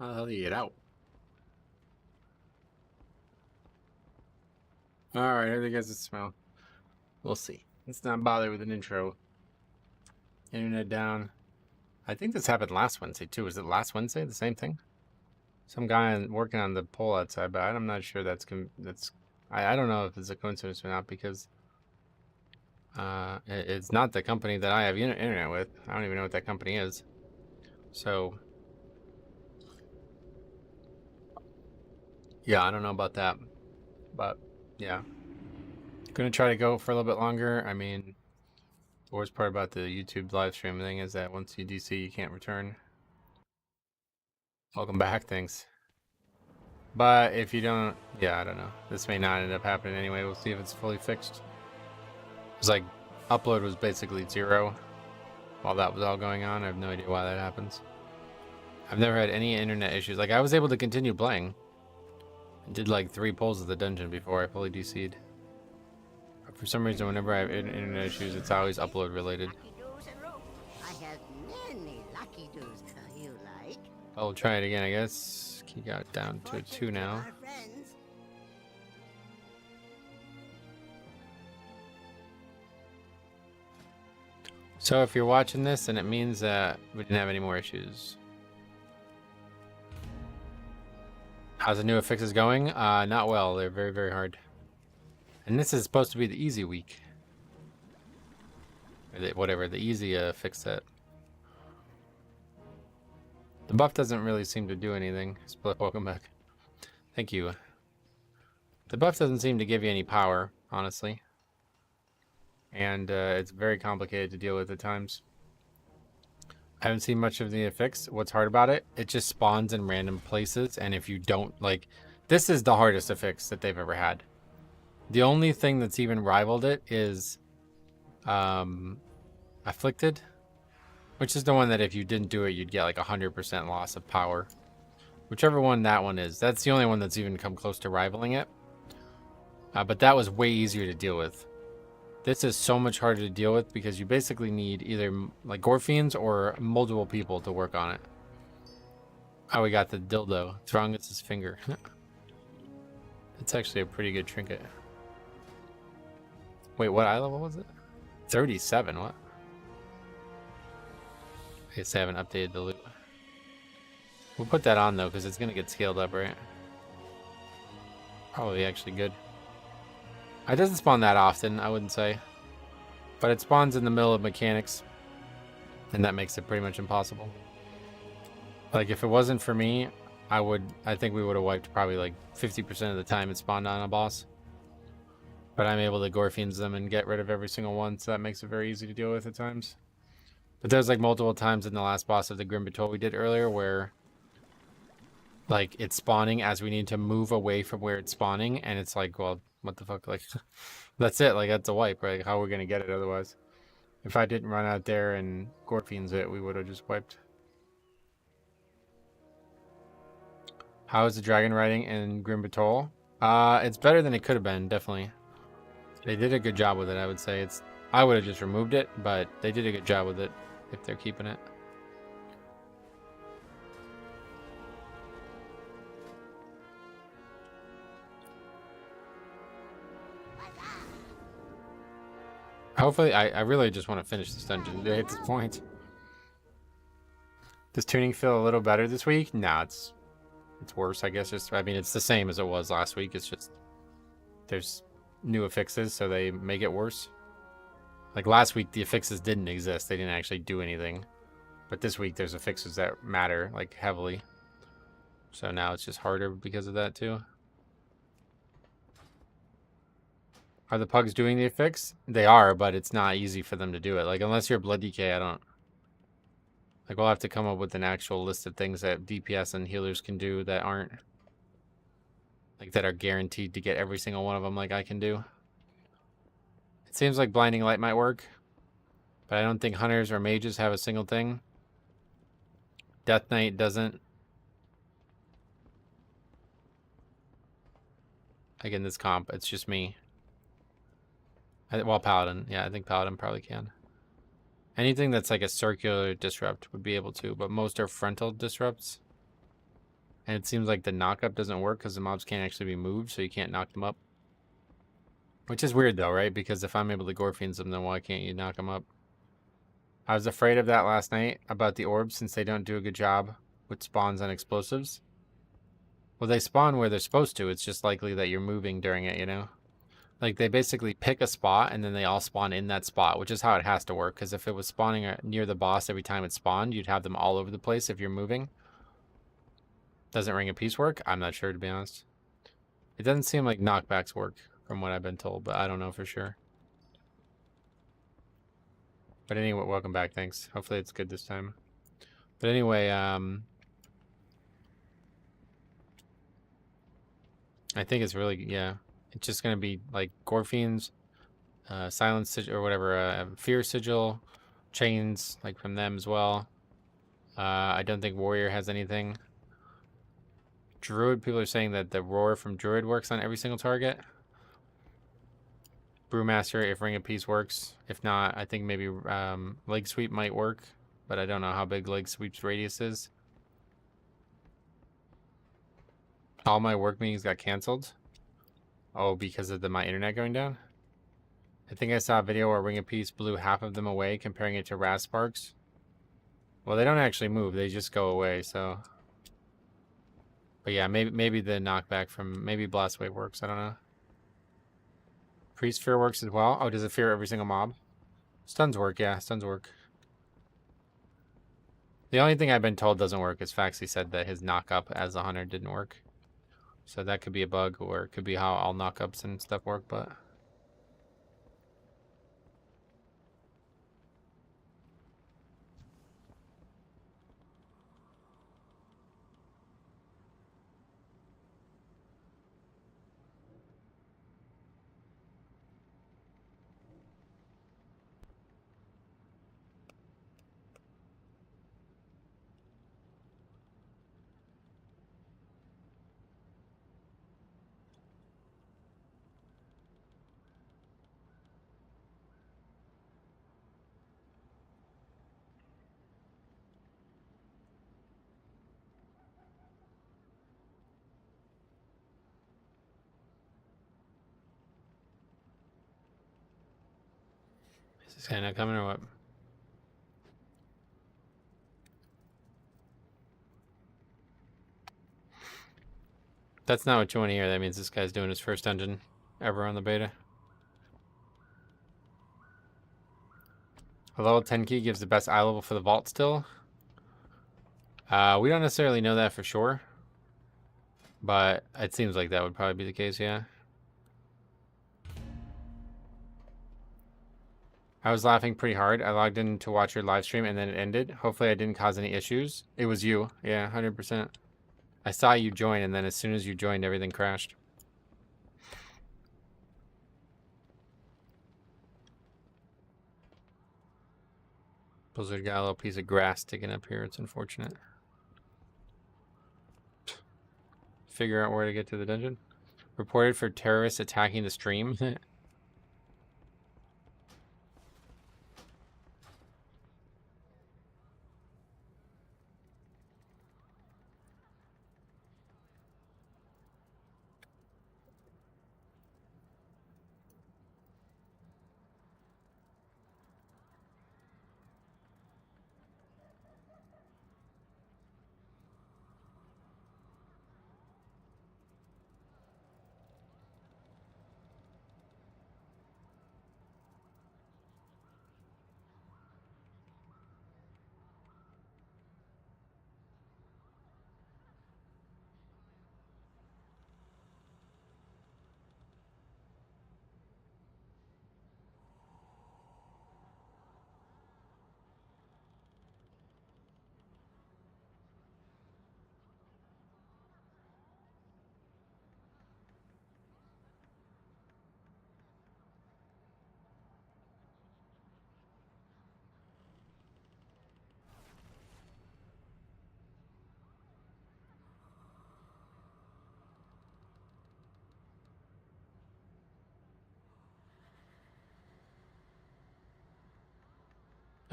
How the hell do you get out? Alright, I think it's a smell. We'll see. Let's not bother with an intro. Internet down. I think this happened last Wednesday too. Was it last Wednesday? The same thing? Some guy working on the pole outside, but I'm not sure that's I don't know if it's a coincidence or not because it's not the company that I have internet with. I don't even know what that company is. So yeah, I don't know about that. But yeah. Gonna try to go for a little bit longer. I mean, the worst part about the YouTube live stream thing is that once you DC, you can't return. Welcome back, thanks. But if you don't, yeah, I don't know. This may not end up happening anyway. We'll see if it's fully fixed. It's like upload was basically 0 while that was all going on. I have no idea why that happens. I've never had any internet issues. Like I was able to continue playing. I did like 3 pulls of the dungeon before I fully DC'd. But for some reason, whenever I have internet issues, it's always upload related. I have many lucky doos you like. I'll try it again, I guess. He got down to a 2 now. So if you're watching this, then it means that we didn't have any more issues. How's the new affixes going? Not well. They're very, very hard. And this is supposed to be the easy week. Or whatever, the easy fix set. The buff doesn't really seem to do anything. Split, welcome back. Thank you. The buff doesn't seem to give you any power, honestly. And it's very complicated to deal with at times. I haven't seen much of the affix. What's hard about it? It just spawns in random places. And if you don't, like, this is the hardest affix that they've ever had. The only thing that's even rivaled it is Afflicted. Which is the one that if you didn't do it, you'd get like 100% loss of power. Whichever one that one is. That's the only one that's even come close to rivaling it. But that was way easier to deal with. This is so much harder to deal with because you basically need either like Gorfians or multiple people to work on it. Oh, we got the dildo. Throngus' finger. It's actually a pretty good trinket. Wait, what eye level was it? 37, what? I guess I haven't updated the loot. We'll put that on though, because it's gonna get scaled up, right? Probably actually good. It doesn't spawn that often, I wouldn't say. But it spawns in the middle of mechanics. And that makes it pretty much impossible. Like if it wasn't for me, I think we would have wiped probably like 50% of the time it spawned on a boss. But I'm able to Gorfians them and get rid of every single one, so that makes it very easy to deal with at times. But there's like multiple times in the last boss of the Grim Batol we did earlier where like it's spawning as we need to move away from where it's spawning, and it's like, well, what the fuck, like that's it, like that's a wipe, right? How are we gonna get it otherwise? If I didn't run out there and Gorfians it, we would have just wiped. How is the dragon riding in Grim Batol? It's better than it could have been, definitely. They did a good job with it, I would say. I would have just removed it, but they did a good job with it if they're keeping it. Hopefully, I really just want to finish this dungeon today at this point. Does tuning feel a little better this week? Nah, it's worse, I guess. I mean, it's the same as it was last week. It's just there's new affixes, so they make it worse. Like last week, the affixes didn't exist. They didn't actually do anything. But this week, there's affixes that matter, like, heavily. So now it's just harder because of that, too. Are the pugs doing the affix? They are, but it's not easy for them to do it. Like, unless you're Blood DK, I don't... Like, we'll have to come up with an actual list of things that DPS and healers can do that aren't... Like, that are guaranteed to get every single one of them like I can do. It seems like Blinding Light might work, but I don't think hunters or mages have a single thing. Death Knight doesn't. Again, this comp, it's just me. Well, Paladin. Yeah, I think Paladin probably can. Anything that's like a circular disrupt would be able to, but most are frontal disrupts. And it seems like the knockup doesn't work because the mobs can't actually be moved, so you can't knock them up. Which is weird though, right? Because if I'm able to Gorfians them, then why can't you knock them up? I was afraid of that last night about the orbs since they don't do a good job with spawns and explosives. Well, they spawn where they're supposed to. It's just likely that you're moving during it, you know? Like, they basically pick a spot, and then they all spawn in that spot, which is how it has to work. Because if it was spawning near the boss every time it spawned, you'd have them all over the place if you're moving. Doesn't Ring of Peace work? I'm not sure, to be honest. It doesn't seem like knockbacks work, from what I've been told, but I don't know for sure. But anyway, welcome back, thanks. Hopefully it's good this time. But anyway, I think it's really, yeah. It's just going to be like Gorfians, Silence Sigil, or whatever, Fear Sigil, Chains, like from them as well. I don't think Warrior has anything. Druid, people are saying that the Roar from Druid works on every single target. Brewmaster, if Ring of Peace works. If not, I think maybe Leg Sweep might work, but I don't know how big Leg Sweep's radius is. All my work meetings got canceled. Oh, because of my internet going down? I think I saw a video where Ring of Peace blew half of them away, comparing it to Raz Sparks. Well, they don't actually move; they just go away. So, but yeah, maybe the knockback from maybe Blast Wave works. I don't know. Priest Fear works as well. Oh, does it fear every single mob? Stuns work, yeah, stuns work. The only thing I've been told doesn't work is Faxi said that his knock-up as a hunter didn't work. So that could be a bug, or it could be how all knock-ups and stuff work, but... Is this guy not coming or what? That's not what you want to hear. That means this guy's doing his first dungeon ever on the beta. A level 10 key gives the best eye level for the vault still. We don't necessarily know that for sure. But it seems like that would probably be the case, yeah. I was laughing pretty hard. I logged in to watch your live stream and then it ended. Hopefully I didn't cause any issues. It was you. Yeah, 100%. I saw you join and then as soon as you joined, everything crashed. Blizzard got a little piece of grass sticking up here. It's unfortunate. Figure out where to get to the dungeon. Reported for terrorists attacking the stream.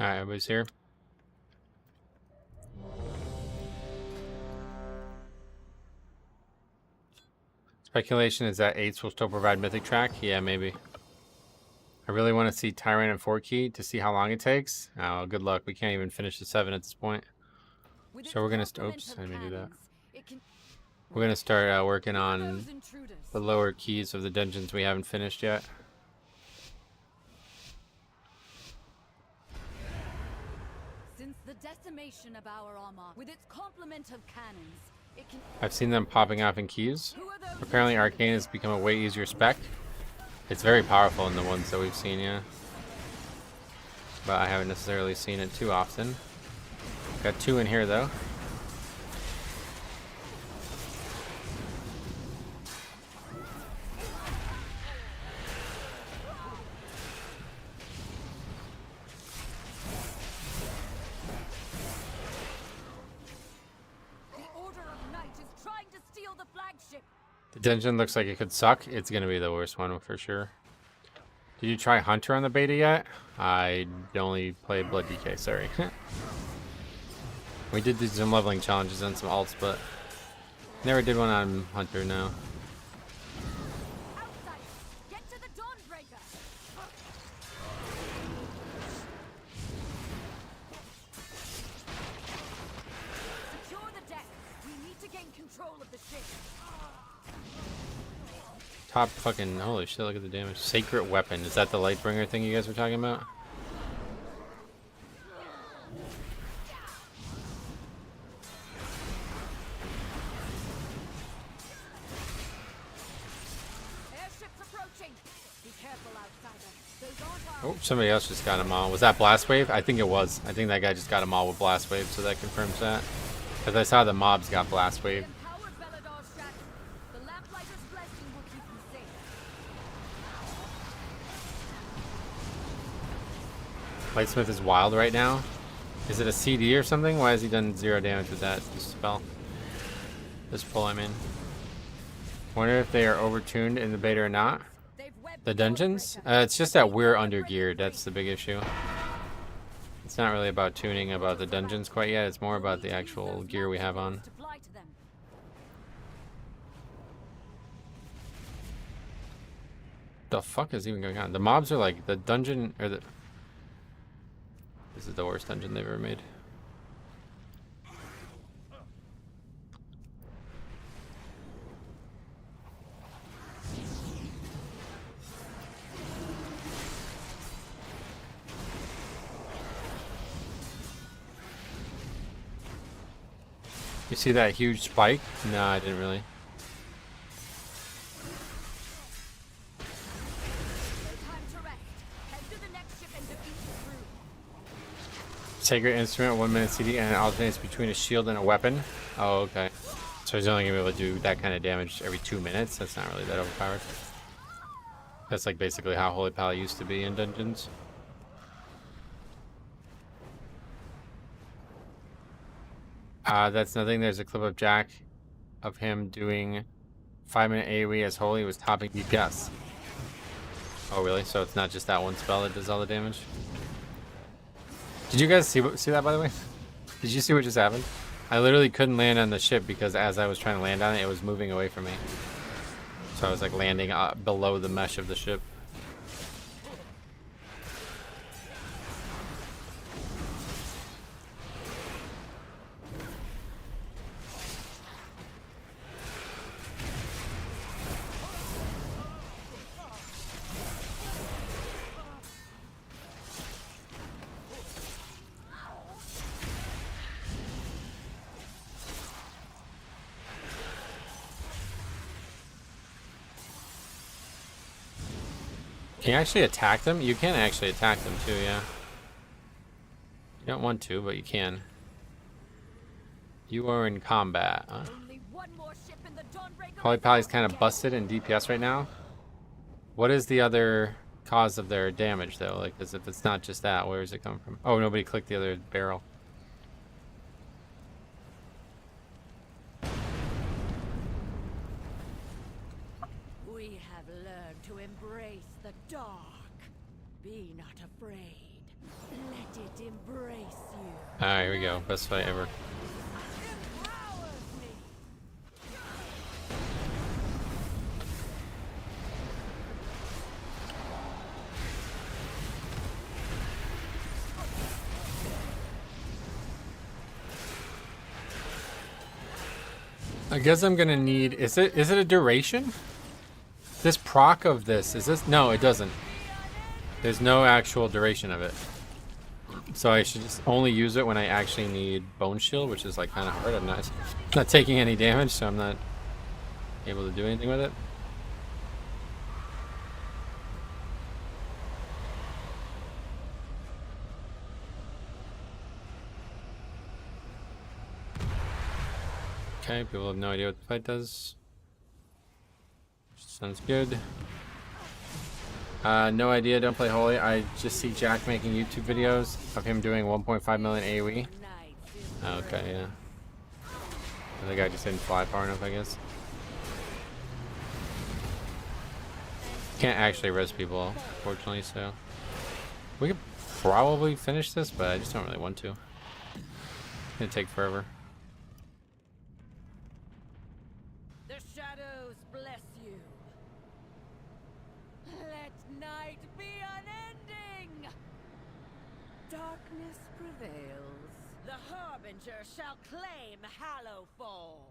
Alright, everybody's here. Speculation is that 8s will still provide Mythic track. Yeah, maybe. I really want to see Tyrant and 4 key to see how long it takes. Oh, good luck. We can't even finish the 7 at this point. So we're going to... Oops, I didn't mean to do that. We're going to start working on the lower keys of the dungeons we haven't finished yet. Since the decimation of our armor with its complement of cannons, it can... I've seen them popping off in keys. Apparently Arcane has become a way easier spec. It's very powerful in the ones that we've seen, yeah. But I haven't necessarily seen it too often. Got 2 in here though. The dungeon looks like it could suck. It's going to be the worst one for sure. Did you try Hunter on the beta yet? I only played Blood DK, sorry. We did do some leveling challenges and some alts, but never did one on Hunter, no. Get to the Dawnbreaker. Secure the deck. We need to gain control of the ship. Top fucking, holy shit, look at the damage. Sacred Weapon. Is that the Lightbringer thing you guys were talking about? Airships approaching. Be careful, outsider. Those aren't our... Oh, somebody else just got him all. Was that Blast Wave? I think it was. I think that guy just got him all with Blast Wave, so that confirms that. Because I saw the mobs got Blast Wave. Lightsmith is wild right now. Is it a CD or something? Why has he done 0 damage with that spell? This pull, I mean. Wonder if they are overtuned in the beta or not. The dungeons? It's just that we're under geared. That's the big issue. It's not really about tuning about the dungeons quite yet. It's more about the actual gear we have on. The fuck is even going on? The mobs are like the dungeon or the... This is the worst dungeon they've ever made. You see that huge spike? No, I didn't really. Sacred Instrument, 1 minute CD, and it alternates between a shield and a weapon. Oh, okay. So he's only gonna be able to do that kind of damage every 2 minutes. That's not really that overpowered. That's like basically how Holy Pal used to be in dungeons. That's nothing. There's a clip of Jack of him doing 5-minute AoE as Holy was topping DPS. Oh, really? So it's not just that one spell that does all the damage? Did you guys see that, by the way? Did you see what just happened? I literally couldn't land on the ship because as I was trying to land on it, it was moving away from me. So I was like landing below the mesh of the ship. Can you actually attack them? You can actually attack them too, yeah. You don't want to, but you can. You are in combat. Huh? Holy Pally's kind of busted in DPS right now. What is the other cause of their damage, though? Like, as if it's not just that, where does it come from? Oh, nobody clicked the other barrel. We have learned to embrace the dark. Be not afraid. Let it embrace you. Alright, here we go. Best fight ever. I guess I'm gonna need. Is it a duration? This proc of this is this? No, it doesn't. There's no actual duration of it. So I should just only use it when I actually need Bone Shield, which is like kind of hard. I'm not taking any damage, so I'm not able to do anything with it. Okay, people have no idea what the fight does. Sounds good. No idea, don't play Holy. I just see Jack making YouTube videos of him doing 1.5 million AoE. Okay, yeah. The guy just didn't fly far enough, I guess. Can't actually res people, fortunately, so. We could probably finish this, but I just don't really want to. It's gonna take forever. The shadows bless you. Let night be unending. Darkness prevails. The Harbinger shall claim Hallowfall.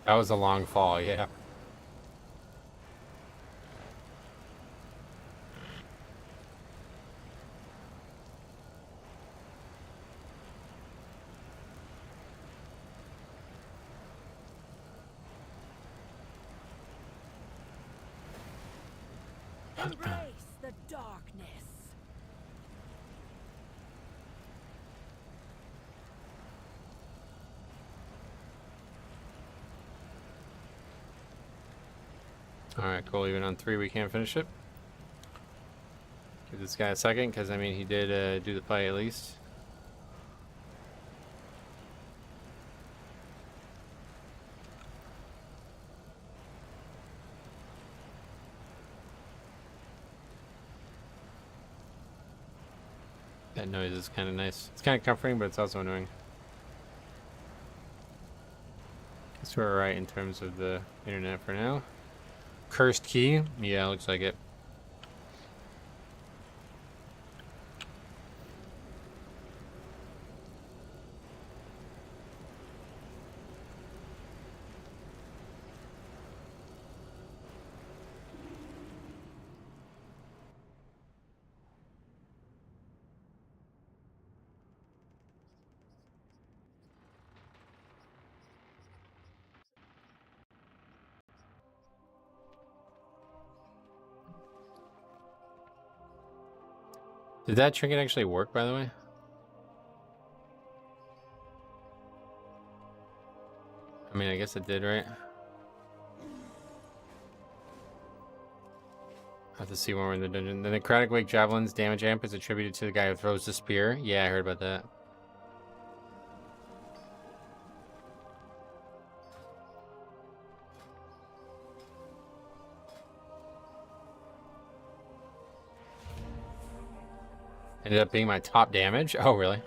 That was a long fall, yeah. Embrace the darkness. Alright, cool. Even on 3, we can't finish it. Give this guy a second, because, I mean, he did do the play at least. That noise is kind of nice. It's kind of comforting, but it's also annoying. Guess we're right in terms of the internet for now. Cursed key? Yeah, looks like it. Did that trinket actually work, by the way? I mean, I guess it did, right? Have to see when we're in the dungeon. The Necrotic Wake Javelin's damage amp is attributed to the guy who throws the spear. Yeah, I heard about that. Ended up being my top damage? Oh, really?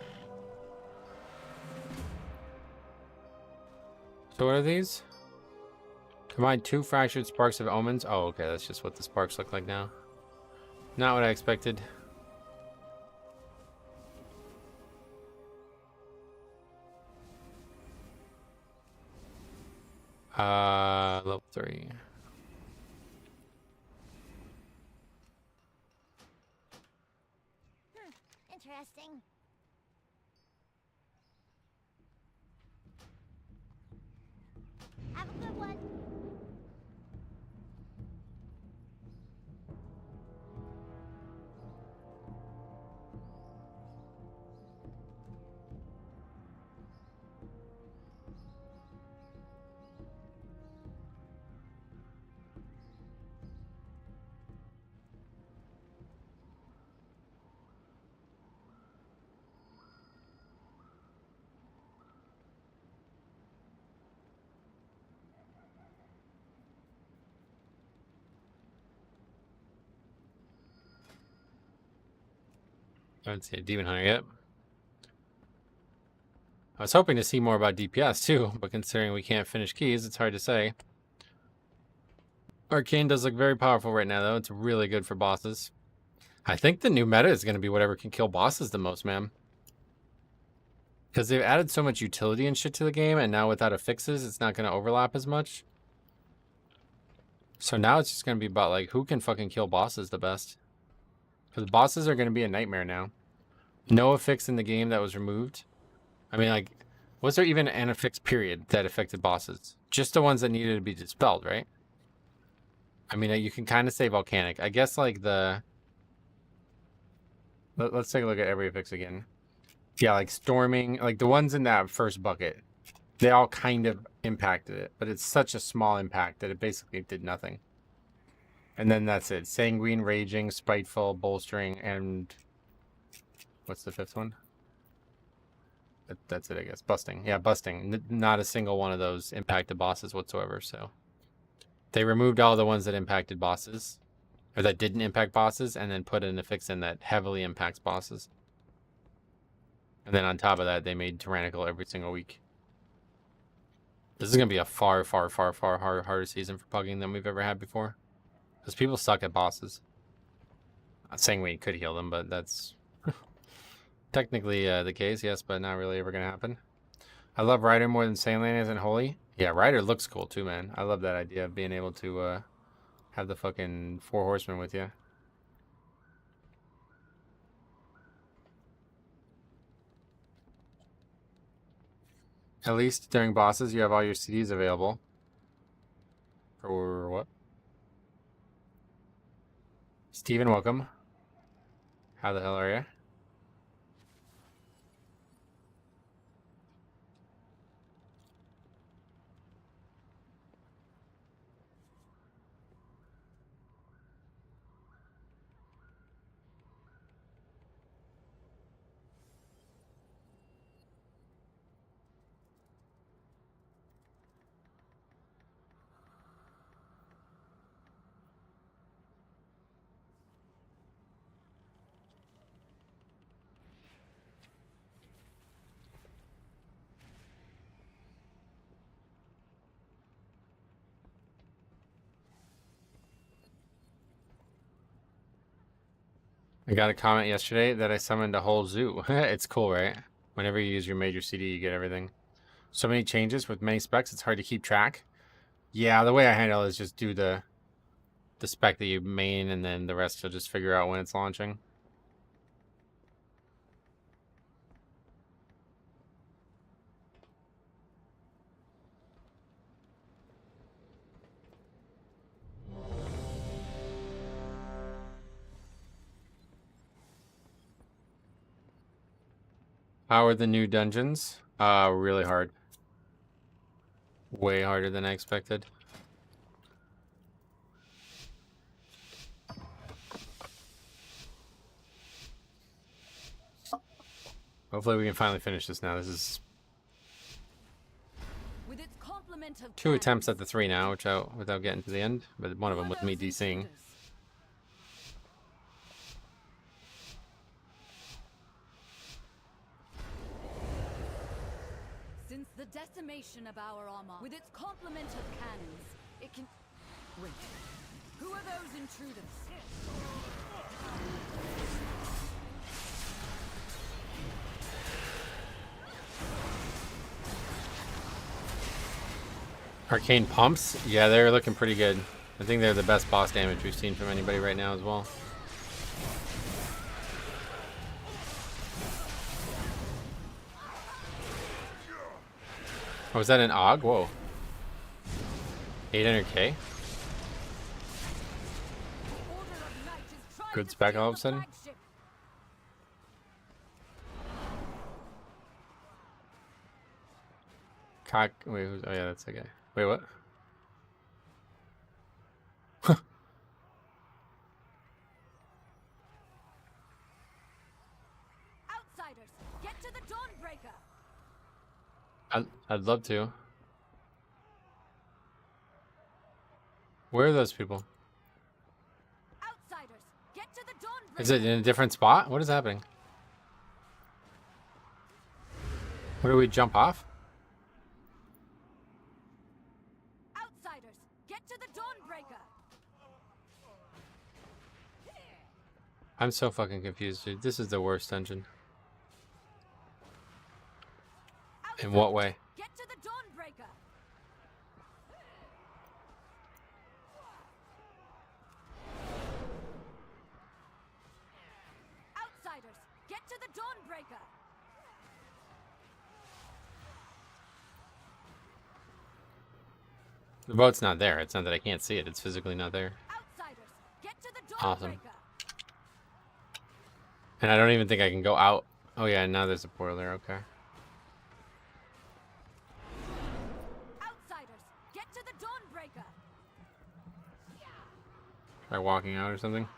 So what are these? Combine 2 fractured sparks of omens. Oh, okay, that's just what the sparks look like now. Not what I expected. Level 3. Interesting. Have a good one. I haven't seen a Demon Hunter yet. I was hoping to see more about DPS too, but considering we can't finish keys, it's hard to say. Arcane does look very powerful right now, though. It's really good for bosses. I think the new meta is going to be whatever can kill bosses the most, man. Because they've added so much utility and shit to the game, and now without affixes, it's not going to overlap as much. So now it's just going to be about, like, who can fucking kill bosses the best. Because bosses are going to be a nightmare now. No affix in the game that was removed. I mean, like, was there even an affix period that affected bosses? Just the ones that needed to be dispelled, right? I mean, you can kind of say volcanic. I guess, like, the... Let's take a look at every affix again. Yeah, like storming, like the ones in that first bucket, they all kind of impacted it, but it's such a small impact that it basically did nothing. And then that's it. Sanguine, raging, spiteful, bolstering, and what's the fifth one? That's it, I guess. Busting. Yeah, busting. Not a single one of those impacted bosses whatsoever, so. They removed all the ones that impacted bosses, or that didn't impact bosses, and then put an affix in that heavily impacts bosses. And then on top of that, they made Tyrannical every single week. This is going to be a far harder season for Pugging than we've ever had before. Because people suck at bosses. Not saying we could heal them, but that's technically the case, yes, but not really ever going to happen. I love Rider more than Sandlands and Holy. Yeah, Rider looks cool too, man. I love that idea of being able to have the fucking 4 horsemen with you. At least during bosses, you have all your CDs available. For what? Steven, welcome. How the hell are you? I got a comment yesterday that I summoned a whole zoo. It's cool, right? Whenever you use your major CD, you get everything. So many changes with many specs, it's hard to keep track. Yeah, the way I handle it is just do the spec that you main, and then the rest you'll just figure out when it's launching. How are the new dungeons? Really hard. Way harder than I expected. Hopefully we can finally finish this now. This is With its complement of 2 attempts at the 3 now, without getting to the end. But one of them was me DCing. Since the decimation of our armor, with its complement of cannons, it can... Wait, who are those intruders? Arcane pumps? Yeah, they're looking pretty good. I think they're the best boss damage we've seen from anybody right now as well. Oh, was that an AUG? Whoa. 800k? Good spec all of a sudden? Wait, oh yeah, that's okay. Wait, what? Outsiders, get to the Dawnbreaker. I'd love to. Where are those people? Outsiders, get to the Dawnbreaker. Is it in a different spot? What is happening? Where do we jump off? Outsiders, get to the Dawnbreaker. I'm so fucking confused, dude. This is the worst dungeon. In what way? Get to the Dawnbreaker. Outsiders, get to the Dawnbreaker. The boat's not there. It's not that I can't see it. It's physically not there. Outsiders, get to the Dawnbreaker. Awesome. And I don't even think I can go out. Oh yeah, now there's a portal there. Okay. Outsiders, get to the Dawnbreaker. Try walking out or something.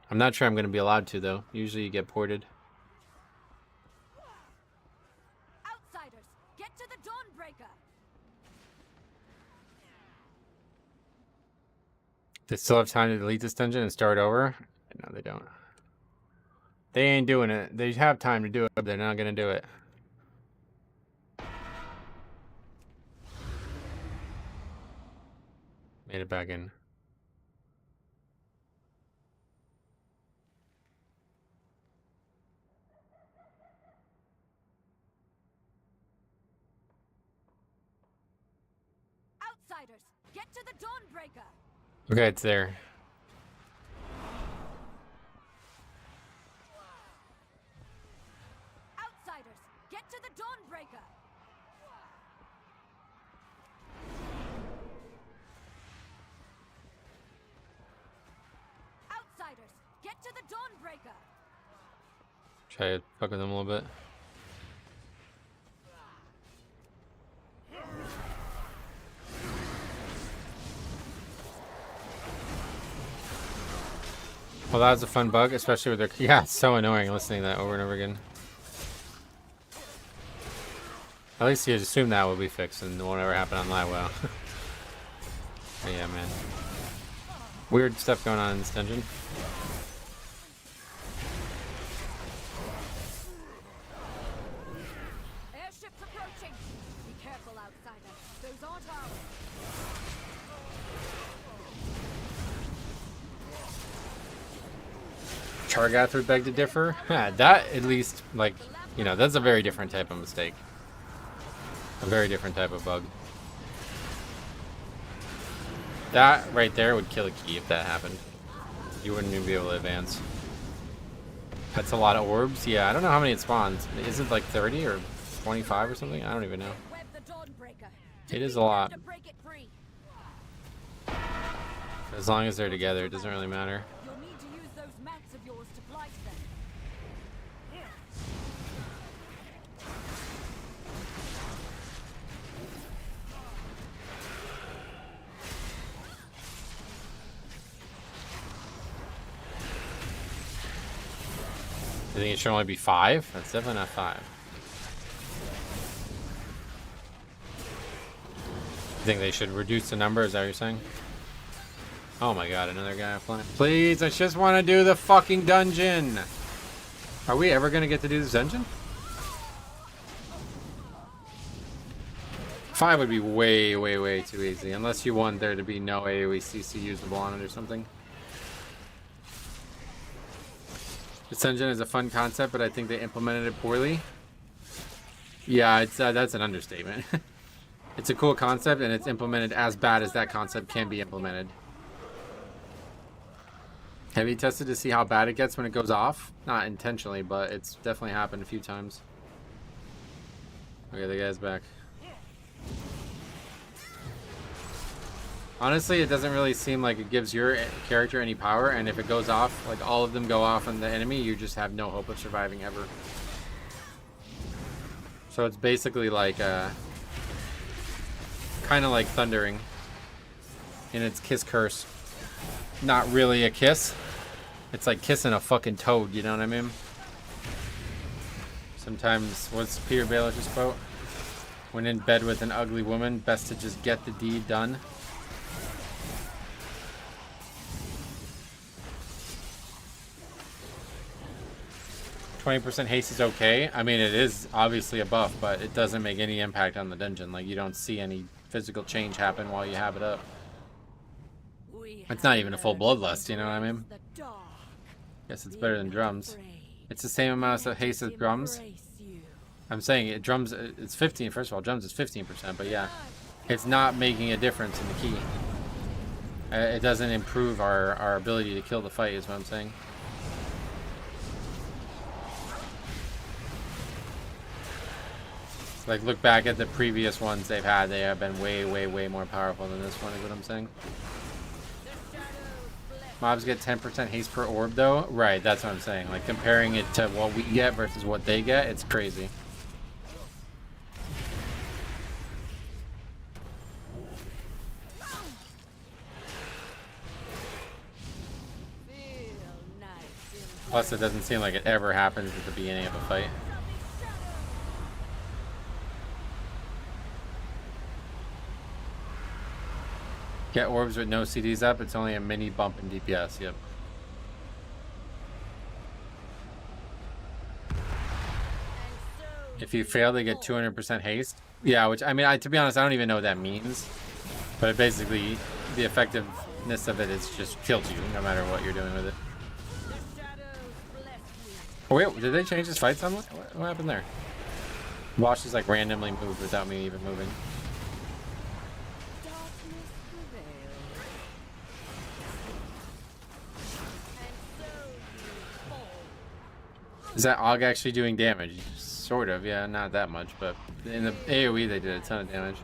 I'm not sure I'm going to be allowed to, though. Usually you get ported. Outsiders, get to the Dawnbreaker. They still have time to delete this dungeon and start over? No, they don't. They ain't doing it. They have time to do it, but they're not going to do it. Made it back in. Outsiders, get to the Dawnbreaker. Okay, it's there. Outsiders, get to the Dawnbreaker. Outsiders, get to the Dawnbreaker. Try to fuck with them a little bit. Well, that was a fun bug, especially with their... Yeah, it's so annoying listening to that over and over again. At least you assume that will be fixed and won't ever happen on live WoW. But yeah, man. Weird stuff going on in this dungeon. Airships approaching. Be careful, outsider. Those aren't ours. Chargath would beg to differ. That, at least, like, you know, that's a very different type of mistake. A very different type of bug. That right there would kill a key if that happened. You wouldn't even be able to advance. That's a lot of orbs. Yeah, I don't know how many it spawns. Is it like 30 or 25 or something? I don't even know. Web the Dawnbreaker. It is a lot. To break it free. As long as they're together, it doesn't really matter. You'll need to use those mats of yours to blight them. You think it should only be 5? That's definitely not 5. You think they should reduce the number? Is that what you're saying? Oh my god, another guy offline. Please, I just want to do the fucking dungeon! Are we ever going to get to do this dungeon? 5 would be way, way, way too easy. Unless you want there to be no AoE CC usable on it or something. This dungeon is a fun concept, but I think they implemented it poorly. Yeah, it's that's an understatement. It's a cool concept, and it's implemented as bad as that concept can be implemented. Have you tested to see how bad it gets when it goes off? Not intentionally, but it's definitely happened a few times. Okay, the guy's back. Honestly, it doesn't really seem like it gives your character any power, and if it goes off, like all of them go off on the enemy, you just have no hope of surviving ever. So it's basically like kind of like thundering in its kiss curse. Not really a kiss. It's like kissing a fucking toad, you know what I mean? Sometimes, what's Peter Baelish's quote? When in bed with an ugly woman, best to just get the deed done. %, haste is okay. I mean, it is obviously a buff, but it doesn't make any impact on the dungeon. Like, you don't see any physical change happen while you have it up. It's not even a full bloodlust, you know what I mean? The dark. Guess it's better than drums. Afraid. It's the same amount of haste as drums. Embrace you. I'm saying it, drums, it's 15. First of all, drums is 15%, but yeah, it's not making a difference in the key. It doesn't improve our ability to kill the fight, is what I'm saying. Like, look back at the previous ones they've had. They have been way, way, way more powerful than this one, is what I'm saying. Mobs get 10% haste per orb, though. Right, that's what I'm saying. Like, comparing it to what we get versus what they get, it's crazy. Plus, it doesn't seem like it ever happens at the beginning of a fight. Get orbs with no CDs up, it's only a mini bump in DPS, yep. If you fail, they get 200% haste. Yeah, which, I mean, to be honest, I don't even know what that means. But basically, the effectiveness of it is just kills you, no matter what you're doing with it. Oh, wait, did they change this fight somewhat? What happened there? Boss just like randomly moved without me even moving. Is that Og actually doing damage? Sort of, yeah, not that much, but in the AoE they did a ton of damage.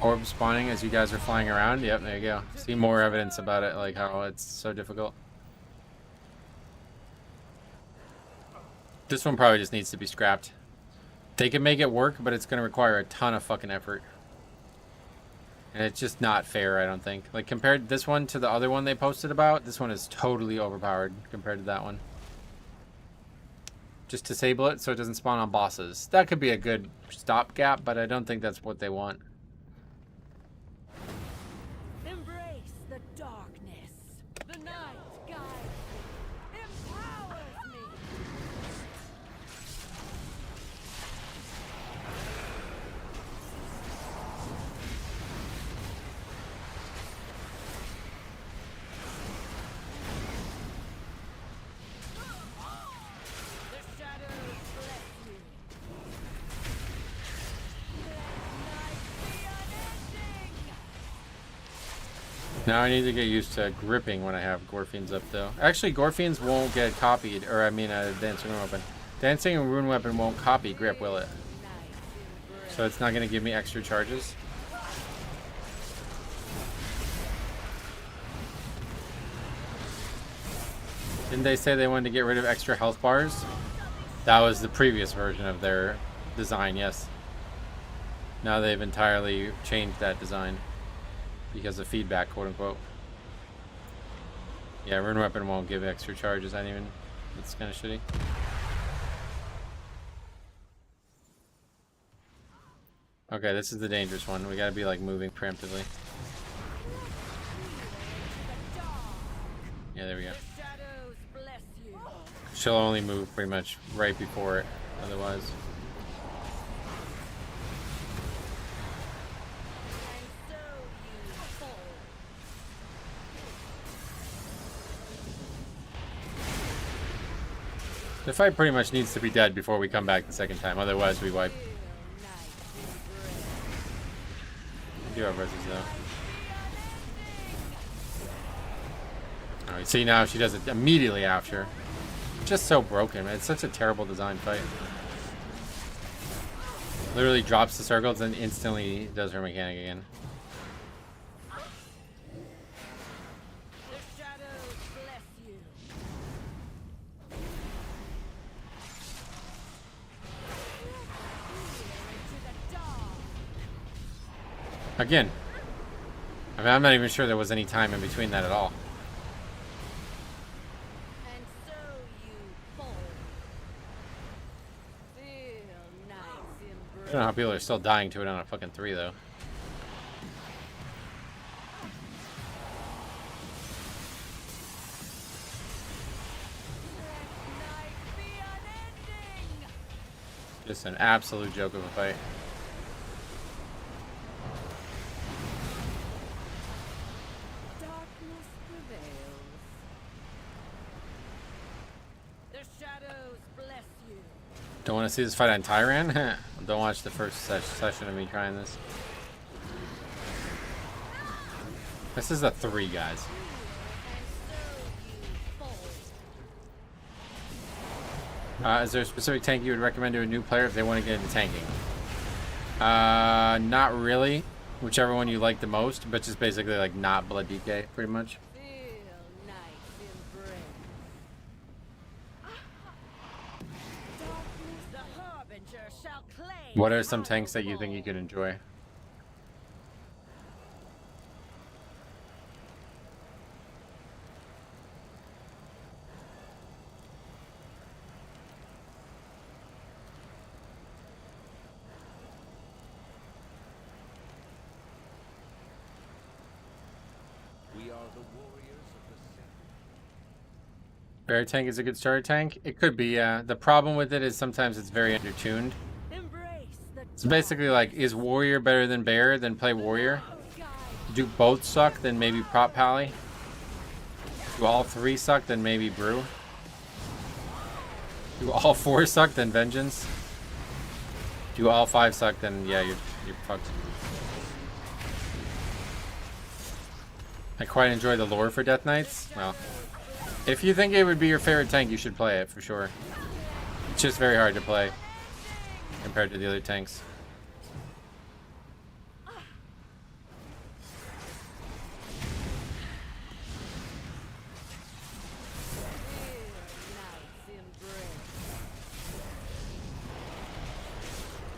Orb spawning as you guys are flying around. Yep, there you go. See more evidence about it, like how it's so difficult. This one probably just needs to be scrapped. They can make it work, but it's going to require a ton of fucking effort. And it's just not fair, I don't think. Like, compared this one to the other one they posted about, this one is totally overpowered compared to that one. Just disable it so it doesn't spawn on bosses. That could be a good stopgap, but I don't think that's what they want. Embrace the darkness. The night guides me, empowers me. The shadows bless you. Let night be unending. Now I need to get used to gripping when I have Gorfiends up, though. Actually, Gorfiends won't get copied, or I mean, Dancing Rune Weapon. Dancing Rune Weapon won't copy grip, will it? So it's not going to give me extra charges. Didn't they say they wanted to get rid of extra health bars? That was the previous version of their design, yes. Now they've entirely changed that design because of feedback, quote unquote. Yeah, Rune Weapon won't give extra charges. I didn't even. That's kind of shitty. Okay, this is the dangerous one. We gotta be like moving preemptively. Yeah, there we go. The shadows bless you. She'll only move pretty much right before it, otherwise. And so you fall. The fight pretty much needs to be dead before we come back the second time, otherwise we wipe. Feel night embrace. We do have versus though. Alright, see now she does it immediately after. Just so broken, man. It's such a terrible design fight. Literally drops the circles and instantly does her mechanic again. The shadows bless you. Into the dark. Again. I mean, I'm not even sure there was any time in between that at all. And so you fall. Feel night's I embrace. don't know how people are still dying to it on a fucking 3 though. Let night be unending. Just an absolute joke of a fight. Darkness prevails. Don't want to see this fight on Tyran? Don't watch the first session of me trying this. This is a 3, guys. Is there a specific tank you would recommend to a new player if they want to get into tanking? Not really. Whichever one you like the most, but just basically like not Blood DK, pretty much. What are some tanks that you think you could enjoy? Bear tank is a good starter tank? It could be, yeah. The problem with it is sometimes it's very undertuned. So basically, like, is warrior better than bear? Then play warrior. Do both suck? Then maybe prop pally. Do all 3 suck? Then maybe brew. Do all 4 suck? Then vengeance. Do all 5 suck? Then yeah, you're fucked. I quite enjoy the lore for Death Knights. Well, if you think it would be your favorite tank, you should play it for sure. It's just very hard to play compared to the other tanks.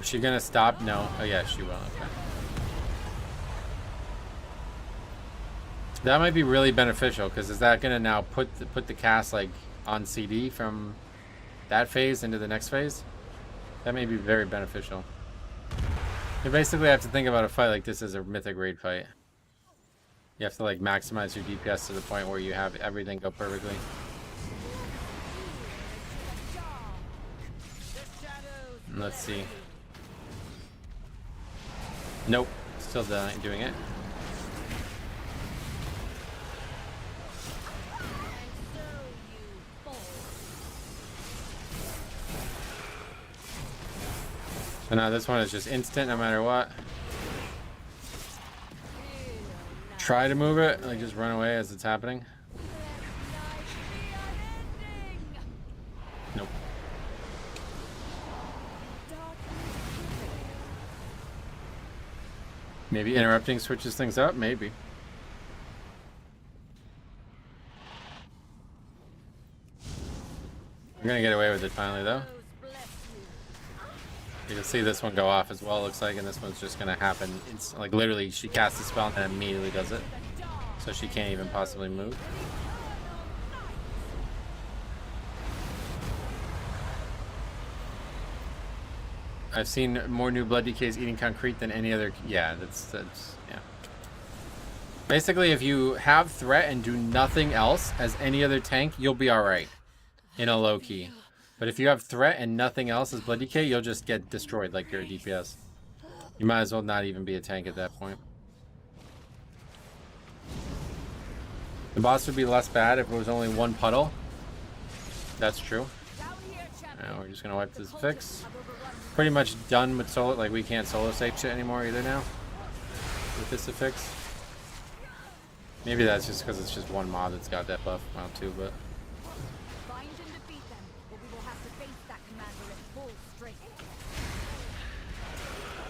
Is she gonna stop? No. Oh yeah, she will. Okay. That might be really beneficial, because is that gonna now put the cast like on CD from that phase into the next phase? That may be very beneficial. You basically have to think about a fight like this as a mythic raid fight. You have to like maximize your DPS to the point where you have everything go perfectly. Let's see. Nope, still doing it. So now this one is just instant no matter what. Try to move it, like just run away as it's happening. Nope. Maybe interrupting switches things up, maybe. We're gonna get away with it finally though. You can see this one go off as well, looks like, and this one's just gonna happen. It's like literally she casts a spell and then immediately does it. So she can't even possibly move. I've seen more new blood DKs eating concrete than any other. Yeah, that's yeah. Basically, if you have threat and do nothing else as any other tank, you'll be alright in a low key. But if you have threat and nothing else as blood DK, you'll just get destroyed like you're a DPS. You might as well not even be a tank at that point. The boss would be less bad if it was only one puddle. That's true. Now we're just gonna wipe this fix. Pretty much done with solo. Like we can't solo save shit anymore either now with this affix. Maybe that's just because it's just one mod that's got that buff now too, but.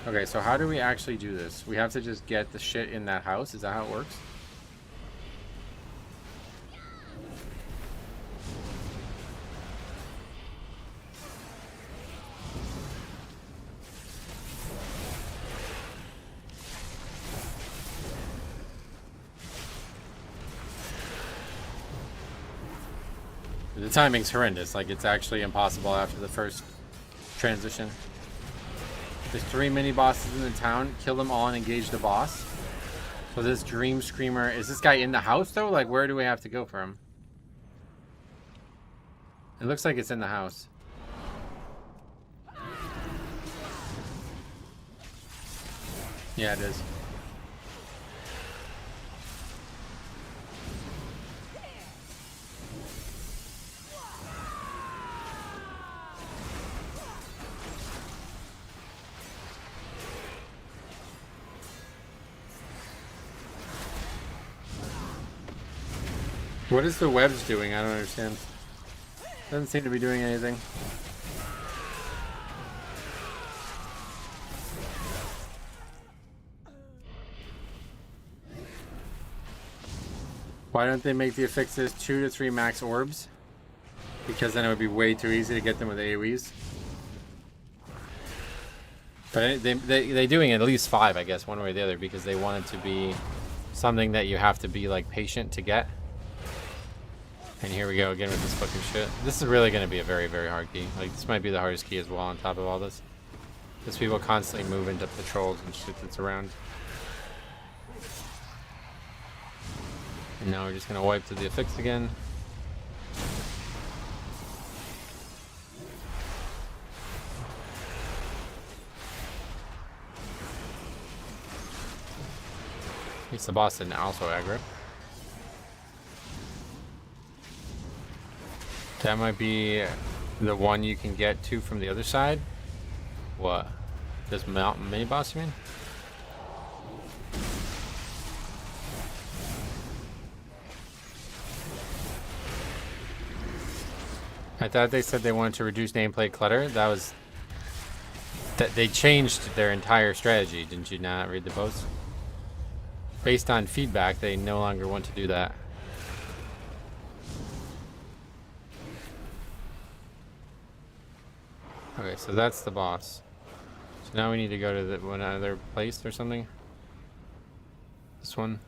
Okay, so how do we actually do this? We have to just get the shit in that house? Is that how it works? The timing's horrendous. Like, it's actually impossible after the first transition. There's 3 mini bosses in the town. Kill them all and engage the boss. So this Dream Screamer, is this guy in the house though? Like where do we have to go for him? It looks like it's in the house. Yeah, it is. What is the webs doing? I don't understand. Doesn't seem to be doing anything. Why don't they make the affixes 2 to 3 max orbs? Because then it would be way too easy to get them with AoEs. But they're doing at least 5, I guess, one way or the other, because they want it to be something that you have to be like patient to get. And here we go again with this fucking shit. This is really going to be a very, very hard key. Like, this might be the hardest key as well on top of all this. Because people constantly move into patrols and shit that's around. And now we're just going to wipe to the affix again. At least the boss didn't also aggro. That might be the one you can get to from the other side. What? This mountain mini boss, you mean? I thought they said they wanted to reduce nameplate clutter. That was... that they changed their entire strategy. Didn't you not read the post? Based on feedback, they no longer want to do that. Okay, so that's the boss. So now we need to go to the another place or something. This one.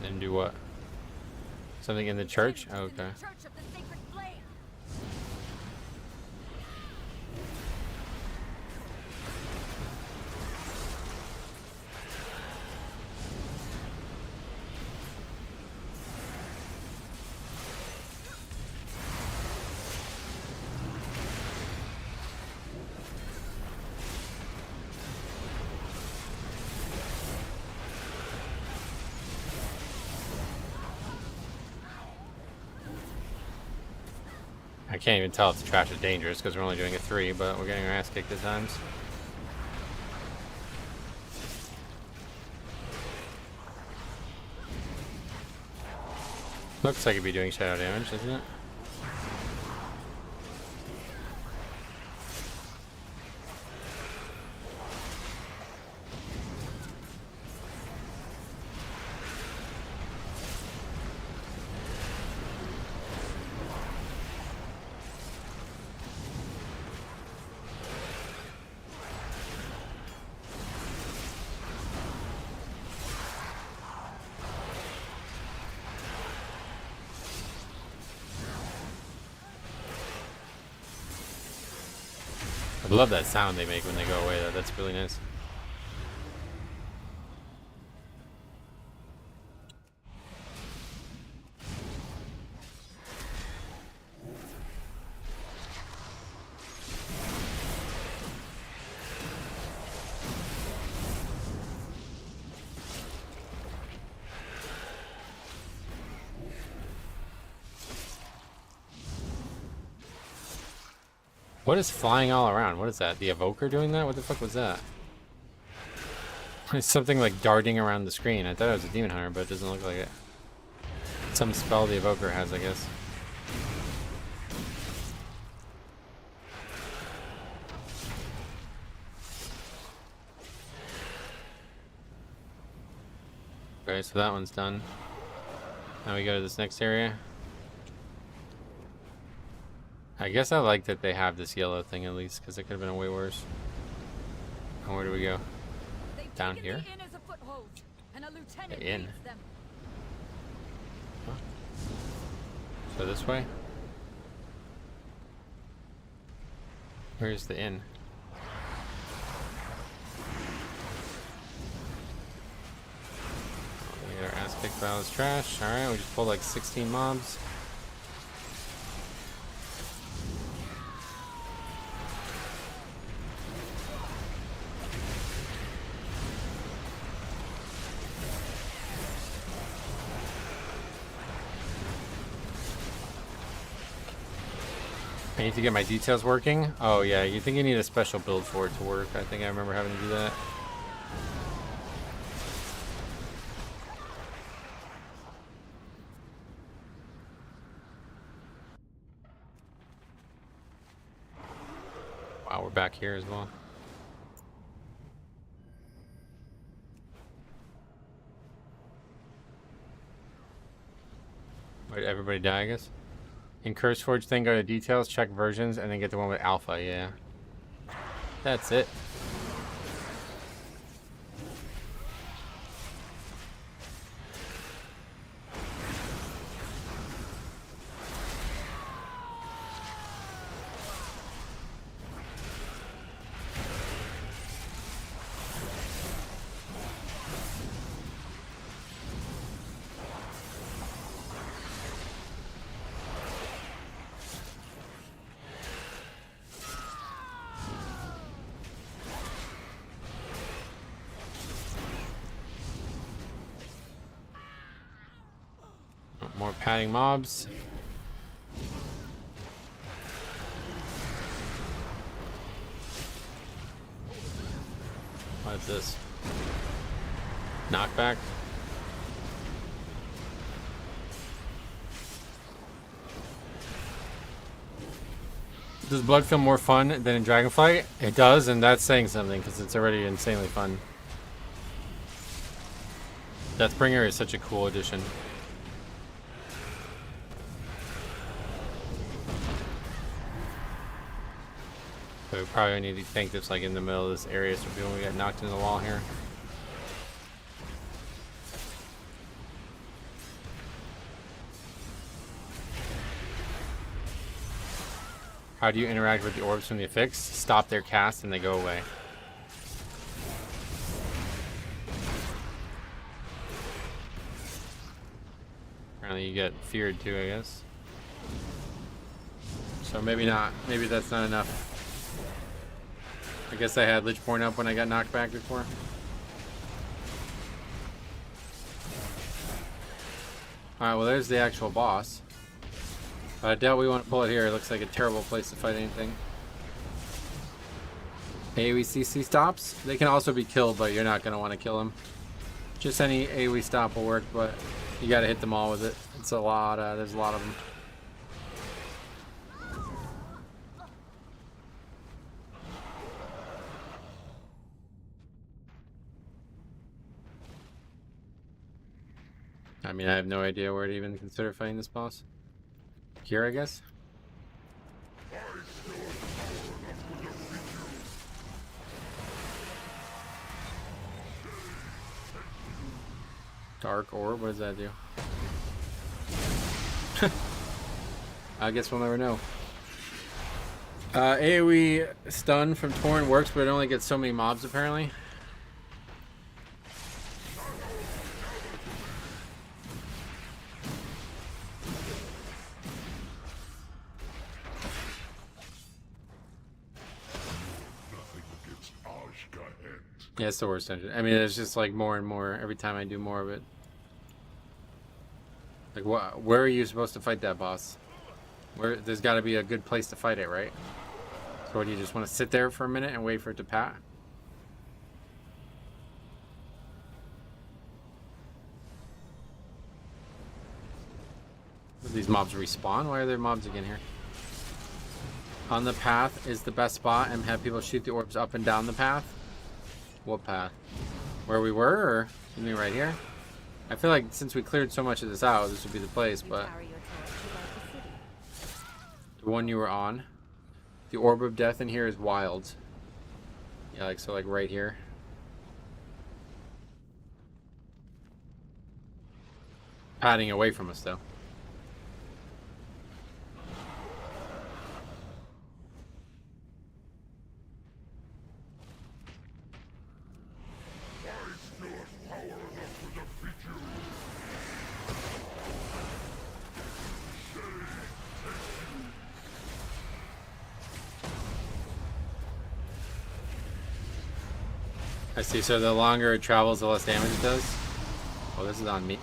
And do what? Something in the church? Oh, okay. I can't even tell if the trash is dangerous because we're only doing a 3, but we're getting our ass kicked at times. Looks like it'd be doing shadow damage, doesn't it? I love that sound they make when they go away though, that's really nice. What is flying all around? What is that? The evoker doing that? What the fuck was that? It's something like darting around the screen. I thought it was a demon hunter, but it doesn't look like it. Some spell the evoker has, I guess. Okay, so that one's done. Now we go to this next area. I guess I like that they have this yellow thing at least, because it could have been way worse. And where do we go? Down here? The inn. Huh? So this way? Where's the inn? We get our ass kicked by all this trash. Alright, we just pulled like 16 mobs. I need to get my details working. Oh yeah, you think you need a special build for it to work. I think I remember having to do that. back here as well. Wait, everybody die, I guess? In Curse Forge thing, go to details, check versions, and then get the one with alpha, yeah. That's it. More padding mobs. What is this? Knockback? Does blood feel more fun than in Dragonflight? It does, and that's saying something because it's already insanely fun. Deathbringer is such a cool addition. So we probably need to tank this like in the middle of this area so people don't get knocked into the wall here. How do you interact with the orbs from the Affix? Stop their cast and they go away. Apparently you get feared too, I guess. So maybe not. Maybe that's not enough. I guess I had Lichborn up when I got knocked back before. Alright, well there's the actual boss. But I doubt we want to pull it here. It looks like a terrible place to fight anything. AoE CC stops. They can also be killed, but you're not going to want to kill them. Just any AoE stop will work, but you got to hit them all with it. It's a lot. There's a lot of them. I mean, I have no idea where to even consider fighting this boss. Here, I guess? Dark Orb? What does that do? I guess we'll never know. AoE stun from Torn works, but it only gets so many mobs apparently. Yeah, it's the worst engine. I mean, it's just like more and more every time I do more of it. Like, where are you supposed to fight that boss? There's got to be a good place to fight it, right? So, what, do you just want to sit there for a minute and wait for it to pat? Do these mobs respawn? Why are there mobs again here? On the path is the best spot, and have people shoot the orbs up and down the path. What path? Where we were, or you mean right here? I feel like since we cleared so much of this out, this would be the place, but... The one you were on. The Orb of Death in here is wild. Yeah, like, so like right here. Padding away from us, though. I see, so the longer it travels, the less damage it does. Oh, this is on me.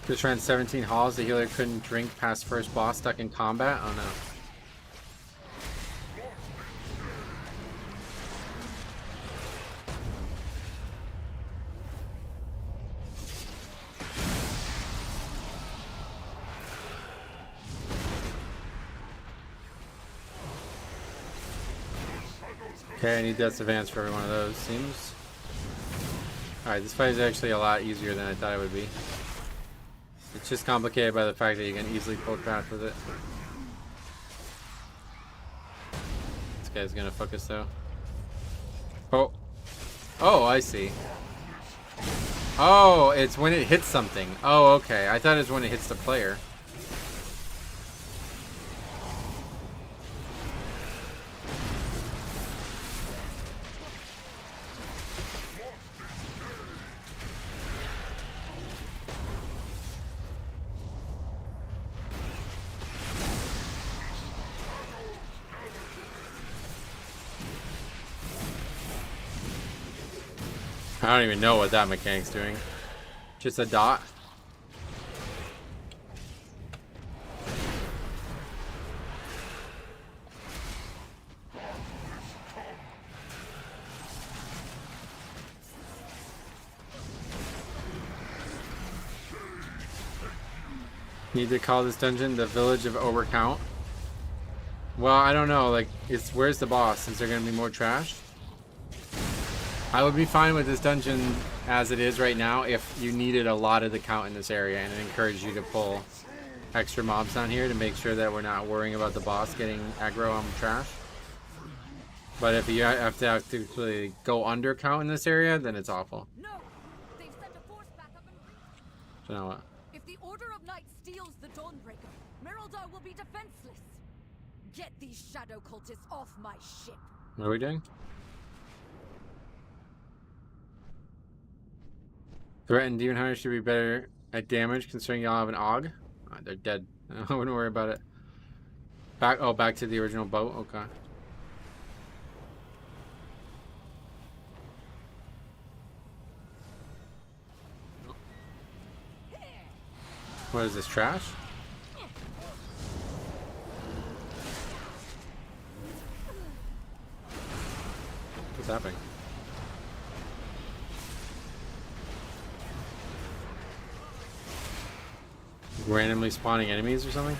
Just ran 17 halls, the healer couldn't drink past first boss stuck in combat? Oh no. Okay, I need Death's Advance for every one of those, seems. Alright, this fight is actually a lot easier than I thought it would be. It's just complicated by the fact that you can easily pull craft with it. This guy's gonna fuck us though. Oh. Oh, I see. Oh, it's when it hits something. Oh, okay. I thought it was when it hits the player. I don't even know what that mechanic's doing. Just a dot. Need to call this dungeon the Village of Overcount. Well, I don't know. Like, where's the boss? Since they're gonna be more trash. I would be fine with this dungeon as it is right now if you needed a lot of the count in this area, and it encouraged you to pull extra mobs down here to make sure that we're not worrying about the boss getting aggro on trash. But if you have to actually go under count in this area, then it's awful. No, they've sent a force back up and So now what? if the Order of Night steals the Dawnbreaker, Merildar will be defenseless. Get these shadow cultists off my ship. What are we doing? Threat and Demon Hunter should be better at damage considering y'all have an AUG. Oh, they're dead. I wouldn't worry about it. Back to the original boat. Okay. What is this, trash? What's happening? Randomly spawning enemies or something?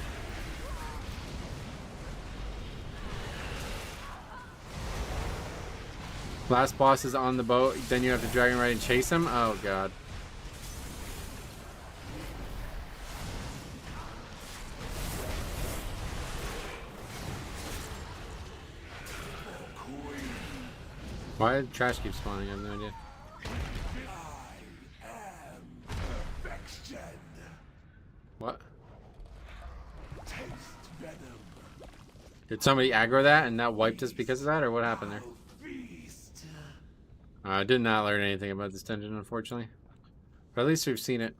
Last boss is on the boat, then you have to dragon ride and chase him? Oh god. Why did trash keep spawning? I have no idea. What? Did somebody aggro that and that wiped us because of that, or what happened there? I did not learn anything about this dungeon, unfortunately. But at least we've seen it.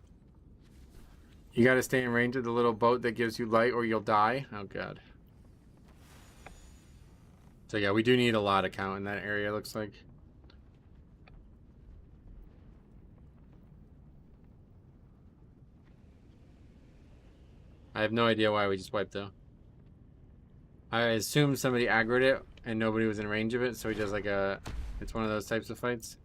You gotta stay in range of the little boat that gives you light or you'll die. Oh god. So yeah, we do need a lot of count in that area, looks like. I have no idea why we just wiped though. I assumed somebody aggroed it and nobody was in range of it, so we just like it's one of those types of fights.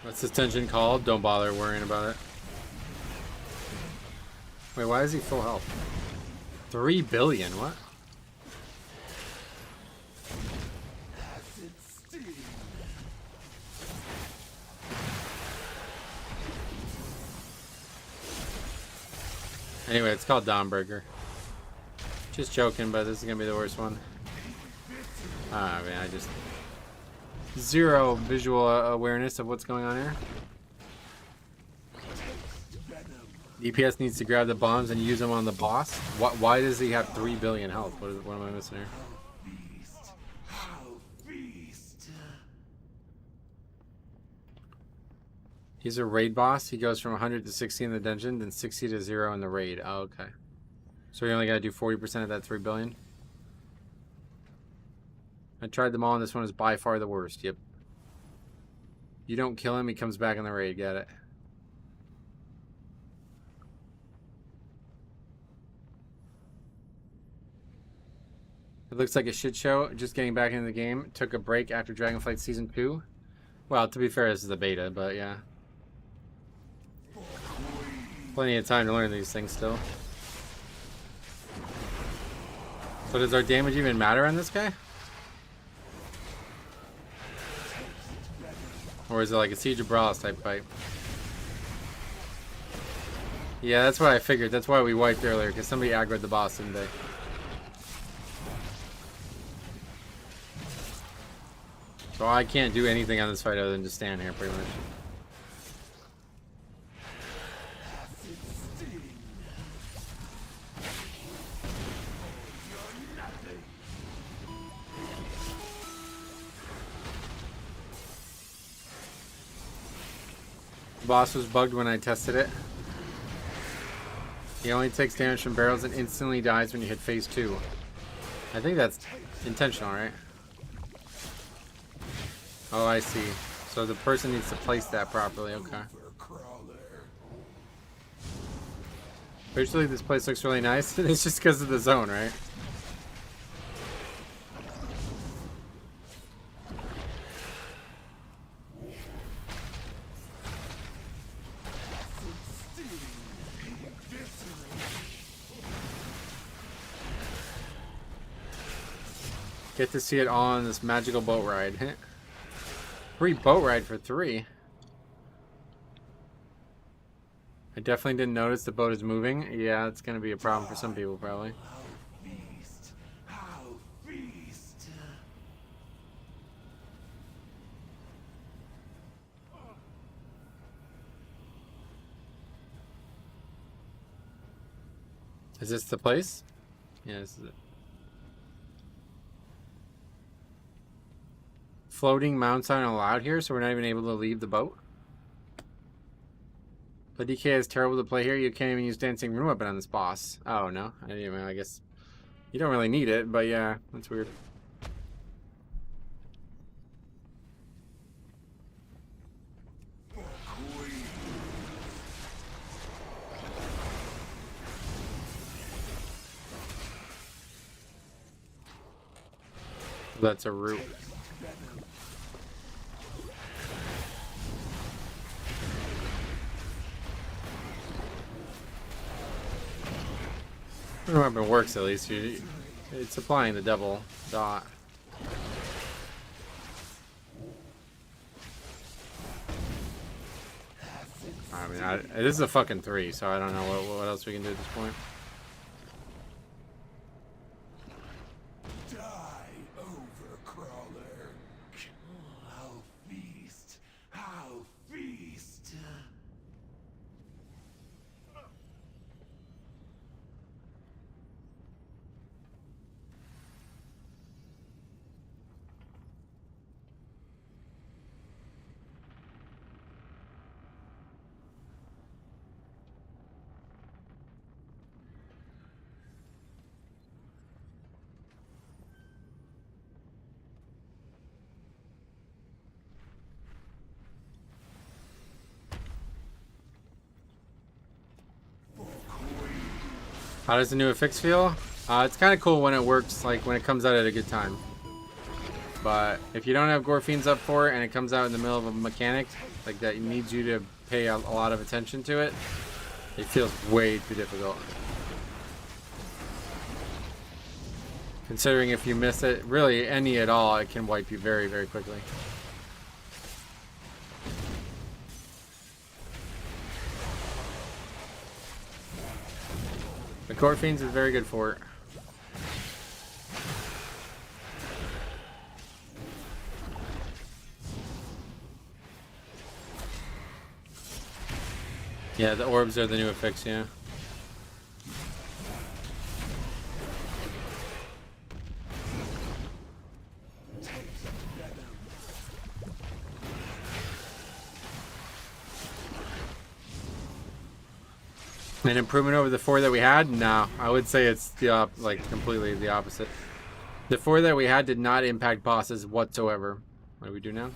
What's this dungeon called? Don't bother worrying about it. Wait, why is he full health? 3 billion, what? Anyway, it's called Dawnbreaker. Just joking, but this is gonna be the worst one. Ah, man, I just... Zero visual awareness of what's going on here. DPS needs to grab the bombs and use them on the boss. Why does he have 3 billion health? What am I missing here? He's a raid boss. He goes from 100 to 60 in the dungeon, then 60 to 0 in the raid. Oh, okay. So you only gotta do 40% of that 3 billion? I tried them all, and this one is by far the worst. Yep. You don't kill him, he comes back in the raid. Get it? It looks like a shit show. Just getting back into the game. Took a break after Dragonflight Season 2. Well, to be fair, this is the beta, but yeah. Plenty of time to learn these things still. So does our damage even matter on this guy? Or is it like a Siege of Brawls type fight? Yeah, that's what I figured. That's why we wiped earlier, because somebody aggroed the boss, didn't they? So I can't do anything on this fight other than just stand here, pretty much. The boss was bugged when I tested it. He only takes damage from barrels and instantly dies when you hit phase 2. I think that's intentional, right? Oh, I see. So the person needs to place that properly, okay. Visually, this place looks really nice. It's just because of the zone, right? Get to see it all on this magical boat ride. Free boat ride for 3. I definitely didn't notice the boat is moving. Yeah, it's going to be a problem for some people, probably. Is this the place? Yeah, this is it. Floating mounts aren't allowed here, so we're not even able to leave the boat. But DK is terrible to play here. You can't even use Dancing Room Weapon on this boss. Oh, no. I guess you don't really need it, but yeah, that's weird. That's a root. Weapon works at least. It's applying the double dot. I mean, this is a fucking 3, so I don't know what else we can do at this point. How does the new Affix feel? It's kind of cool when it works, like when it comes out at a good time. But if you don't have Gorfiends up for it and it comes out in the middle of a mechanic like that needs you to pay a lot of attention to it, it feels way too difficult. Considering if you miss it, really any at all, it can wipe you very, very quickly. The Gorfiends is very good for it. Yeah, the orbs are the new Affix, yeah. An improvement over the 4 that we had? No, I would say it's the like completely the opposite. The 4 that we had did not impact bosses whatsoever. What do we do now?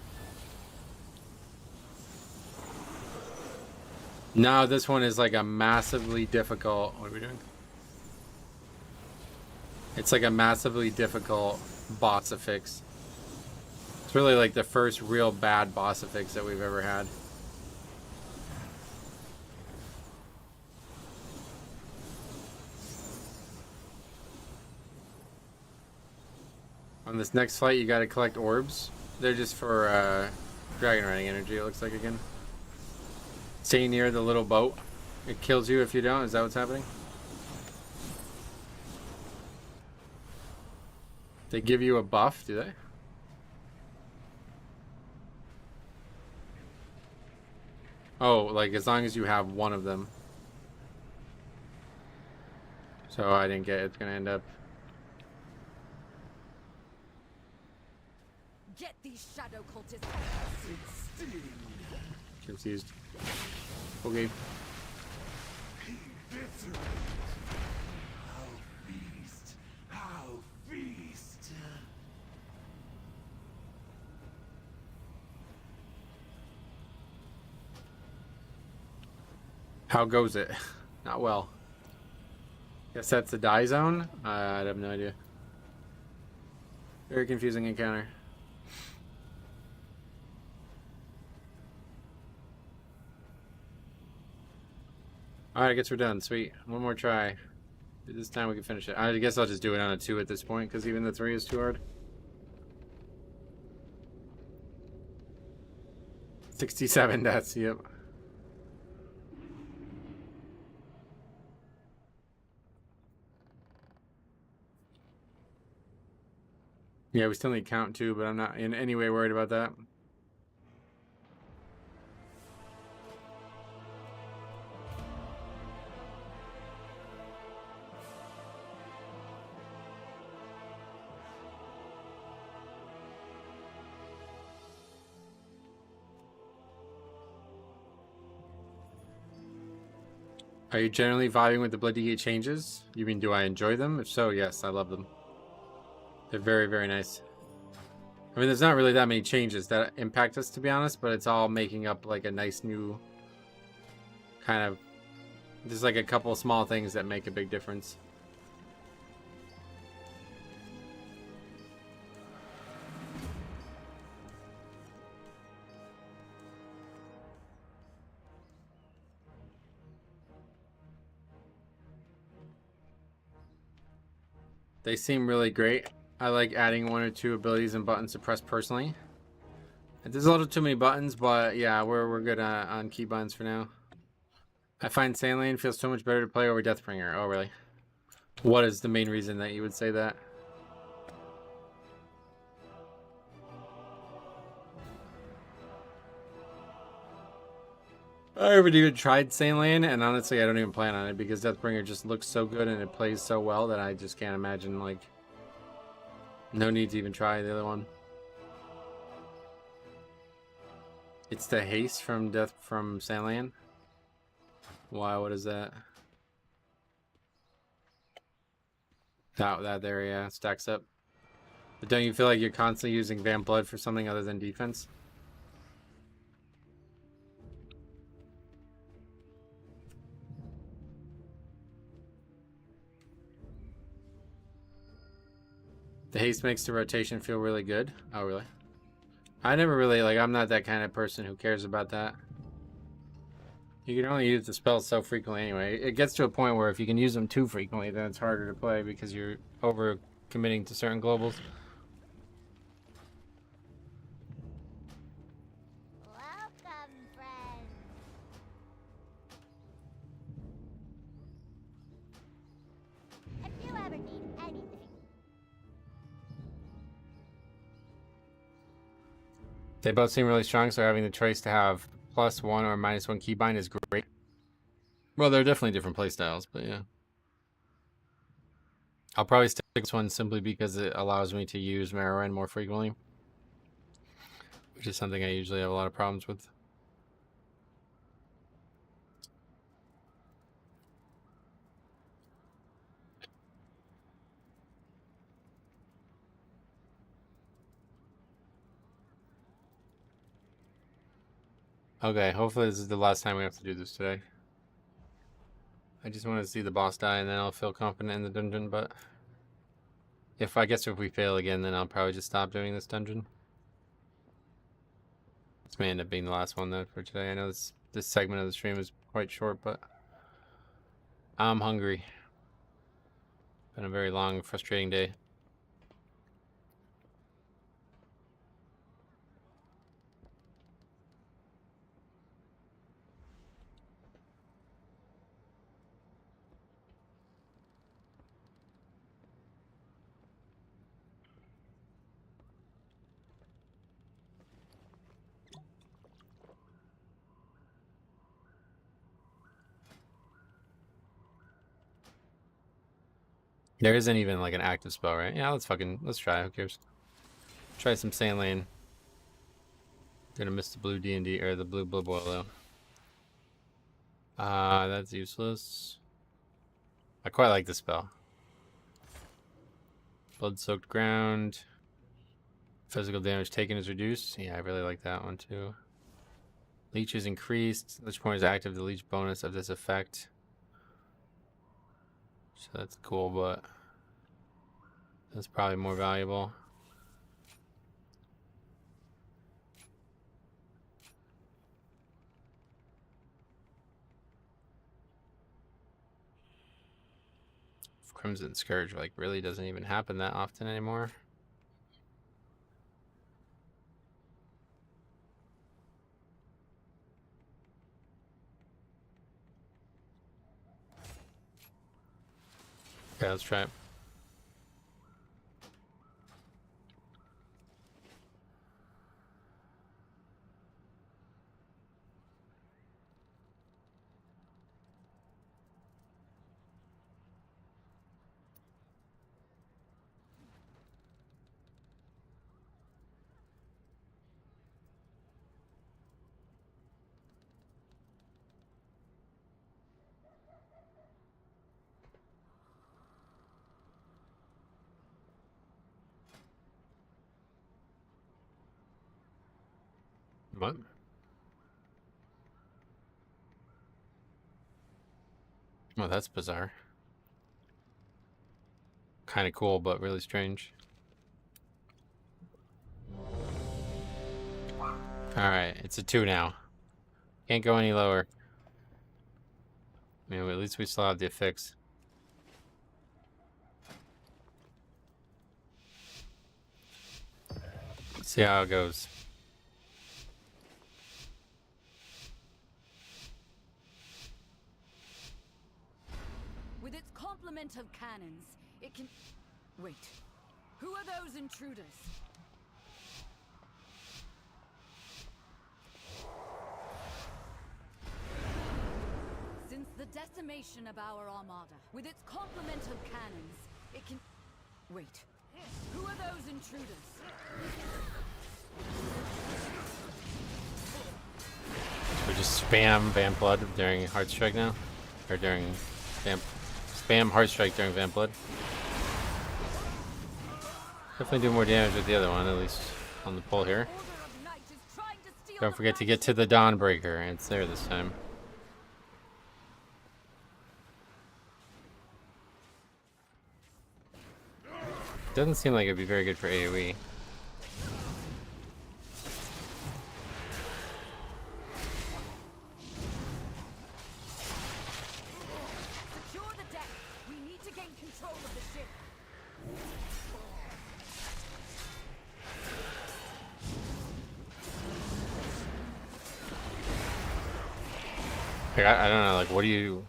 No, this one is like a massively difficult. What are we doing? It's like a massively difficult boss affix. It's really like the first real bad boss affix that we've ever had. On this next fight, you gotta collect orbs. They're just for dragon riding energy, it looks like again. Stay near the little boat. It kills you if you don't. Is that what's happening? They give you a buff, do they? Oh, like as long as you have one of them. So I didn't get it. It's gonna end up. Get these shadow cultists. Confused. Okay. How feast. How goes it? Not well. Guess that's the die zone? I have no idea. Very confusing encounter. Alright, I guess we're done. Sweet. One more try. This time we can finish it. I guess I'll just do it on a 2 at this point, because even the 3 is too hard. 67 deaths, yep. Yeah, we still need count too, but I'm not in any way worried about that. Are you generally vibing with the Bloody Gate changes? You mean, do I enjoy them? If so, yes, I love them. They're very, very nice. I mean, there's not really that many changes that impact us, to be honest, but it's all making up like a nice new kind of... There's like a couple small things that make a big difference. They seem really great. I like adding 1 or 2 abilities and buttons to press personally. There's a little too many buttons, but yeah, we're good on key buttons for now. I find Sandlane feels so much better to play over Deathbringer. Oh, really? What is the main reason that you would say that? I haven't even tried Sandlane, and honestly, I don't even plan on it because Deathbringer just looks so good and it plays so well that I just can't imagine, like, no need to even try the other one. It's the haste from Sandland. Why? What is that? That there, yeah, stacks up. But don't you feel like you're constantly using Vamp Blood for something other than defense? The haste makes the rotation feel really good. Oh, really? I never really, like, I'm not that kind of person who cares about that. You can only use the spells so frequently anyway. It gets to a point where if you can use them too frequently, then it's harder to play because you're over committing to certain globals. Welcome, friend. If you ever need anything. They both seem really strong, so having the choice to have +1 or -1 keybind is great. Well, they're definitely different playstyles, but yeah. I'll probably stick with this one simply because it allows me to use Marrow more frequently, which is something I usually have a lot of problems with. Okay, hopefully this is the last time we have to do this today. I just want to see the boss die and then I'll feel confident in the dungeon, but I guess if we fail again, then I'll probably just stop doing this dungeon. This may end up being the last one though for today. I know this segment of the stream is quite short, but I'm hungry. Been a very long, frustrating day. There isn't even like an active spell, right? Yeah, let's try. Who cares? Try some Sand Lane. Gonna miss the blue D&D or the blue Blood Boil though. That's useless. I quite like this spell. Blood-soaked ground. Physical damage taken is reduced. Yeah, I really like that one too. Leech is increased. Lich point is active. The leech bonus of this effect. So that's cool, but that's probably more valuable. Crimson Scourge like really doesn't even happen that often anymore. Okay, let's try it. What? Well, that's bizarre. Kind of cool, but really strange. Alright, it's a 2 now. Can't go any lower. I mean, at least we still have the affix. Let's see how it goes. With its complement of cannons, it can... Wait. Who are those intruders? Since the decimation of our armada, with its complement of cannons, it can... Wait. Who are those intruders? We just spam Vamp Blood during Heart Strike now? Or during spam Heart Strike during Vamp Blood. Definitely do more damage with the other one, at least on the pull here. Don't forget to get to the Dawnbreaker. It's there this time. Doesn't seem like it'd be very good for AoE. Secure the deck. We need to gain control of the ship. Like, I don't know, like, what do you...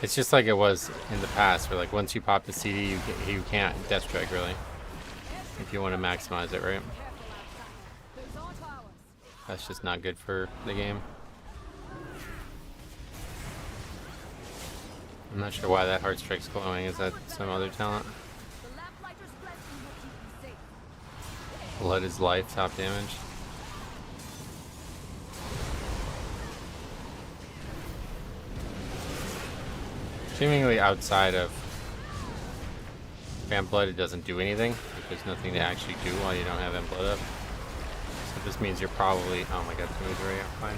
It's just like it was in the past, where, like, once you pop the CD, you can't Death Strike, really. If you want to maximize it, right? That's just not good for the game. I'm not sure why that Heart Strike's glowing. Is that some other talent? Blood is life, top damage. Seemingly outside of Vamp Blood, it doesn't do anything. There's nothing to actually do while you don't have Vamp Blood up. So this means you're probably... Oh my god, somebody's already up. Fine.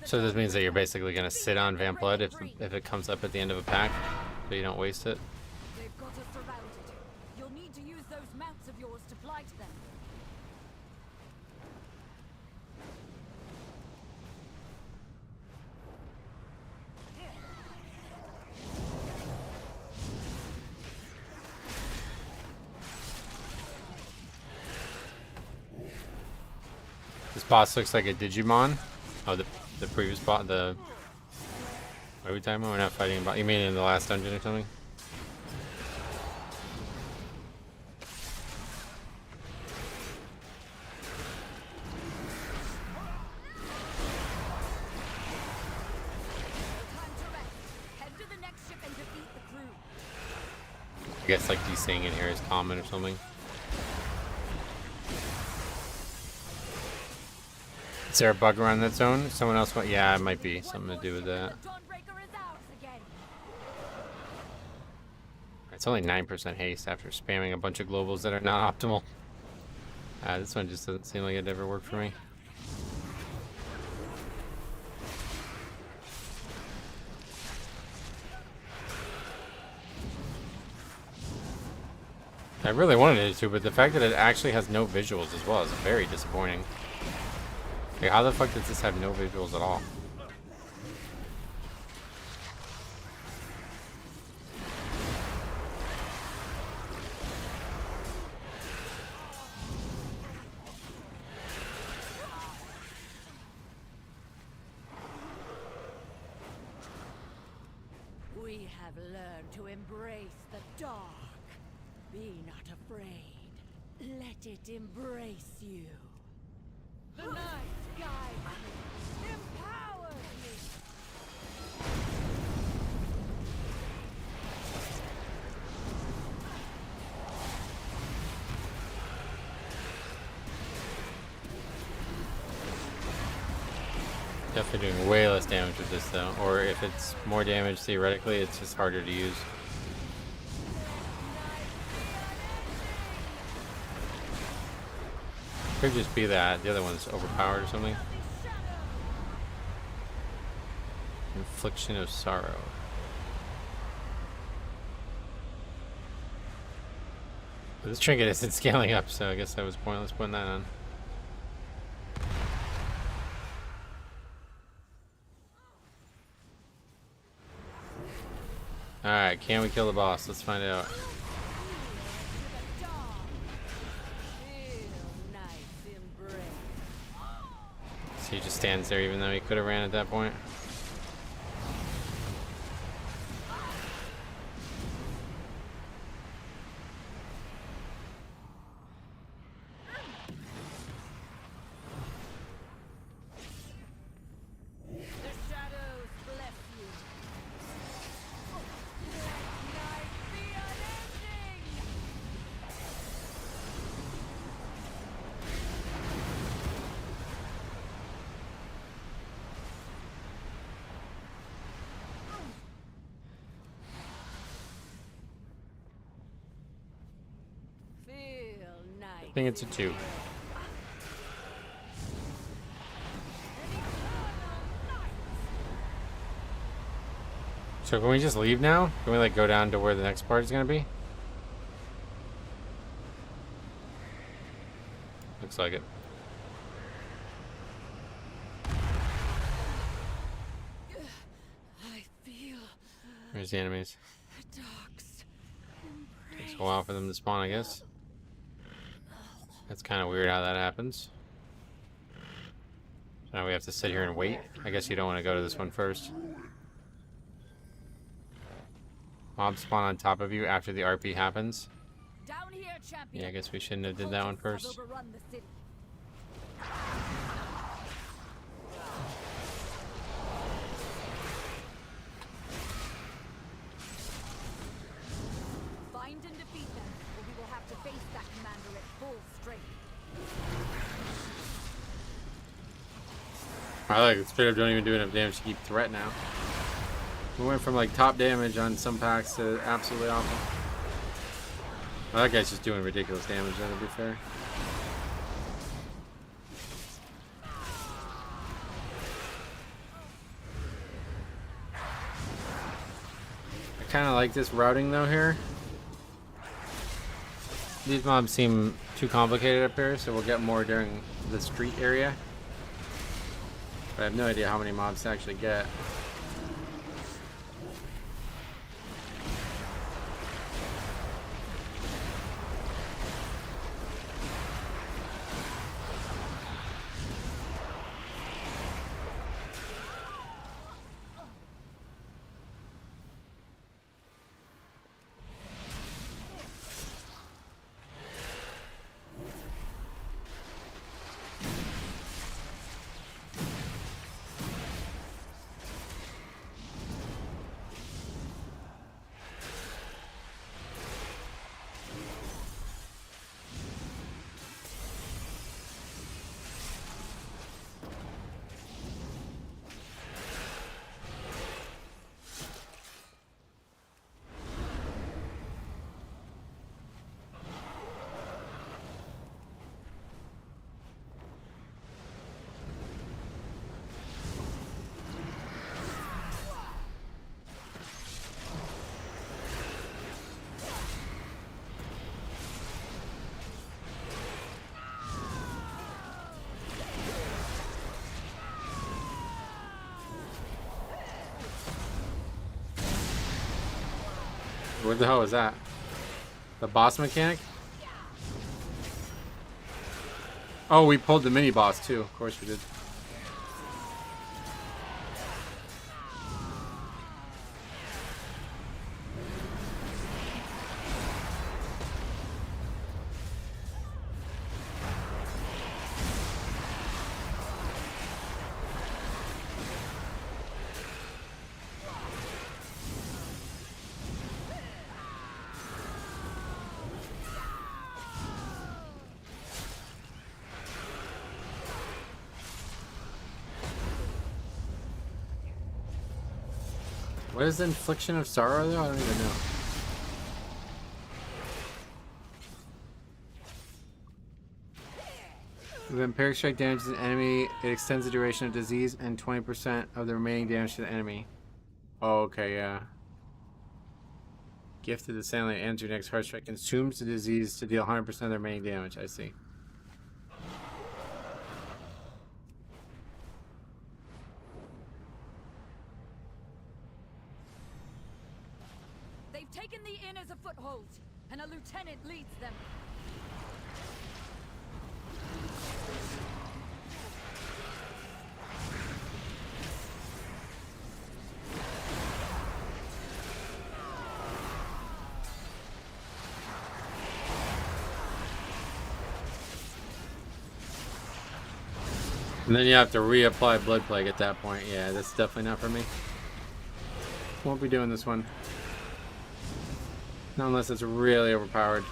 So this means that you're basically gonna sit on Vamp Blood if it comes up at the end of a pack, so you don't waste it. They've got us surrounded. You'll need to use those mounts of yours to blight them. This boss looks like a Digimon. Oh, the previous boss, the... What are we talking about? We're not fighting about... You mean in the last dungeon or something? Time to rest. Head to the next ship and defeat the crew. I guess like desaying in here is common or something. Is there a bug around that zone? Someone else went... Yeah, it might be something to do with that. The Dawnbreaker is ours again. It's only 9% haste after spamming a bunch of globals that are not optimal. This one just doesn't seem like it ever worked for me. I really wanted it to, but the fact that it actually has no visuals as well is very disappointing. Like, how the fuck does this have no visuals at all? We have learned to embrace the dark. Be not afraid. Let it embrace you. The night guides me, empowers me. Definitely doing way less damage with this though, or if it's more damage theoretically, it's just harder to use. Could just be that the other one's overpowered or something. Infliction of sorrow. But this trinket isn't scaling up, so I guess that was pointless putting that on. Alright, can we kill the boss? Let's find out. So he just stands there even though he could have ran at that point. I think it's a 2. So can we just leave now? Can we like go down to where the next part is gonna be? Looks like it. I feel Where's the enemies? the dark's Takes a while for them to spawn, I guess. That's kind of weird how that happens. So now we have to sit here and wait. I guess you don't want to go to this one first. Mobs spawn on top of you after the RP happens. Down here, champion. Yeah, I guess we shouldn't have did that one first. Have overrun the city. Find and defeat them, or we will have to face that commander at full strength. I like it. Straight up don't even do enough damage to keep threat now. We went from like top damage on some packs to absolutely awful. Well, that guy's just doing ridiculous damage then, to be fair. kind of like this routing though here. These mobs seem too complicated up here, so we'll get more during the street area. But I have no idea how many mobs to actually get. What the hell is that? The boss mechanic? Oh, we pulled the mini boss too. Of course we did. What is the infliction of sorrow though? I don't even know. When Vampiric Strike damages an enemy, it extends the duration of disease and 20% of the remaining damage to the enemy. Oh, okay, yeah. Gifted the Sandland ends your next hard strike. Consumes the disease to deal 100% of the remaining damage. I see. They've taken the inn as a foothold, and a lieutenant leads them. And then you have to reapply Blood Plague at that point. Yeah, that's definitely not for me. Won't be doing this one. Not unless it's really overpowered.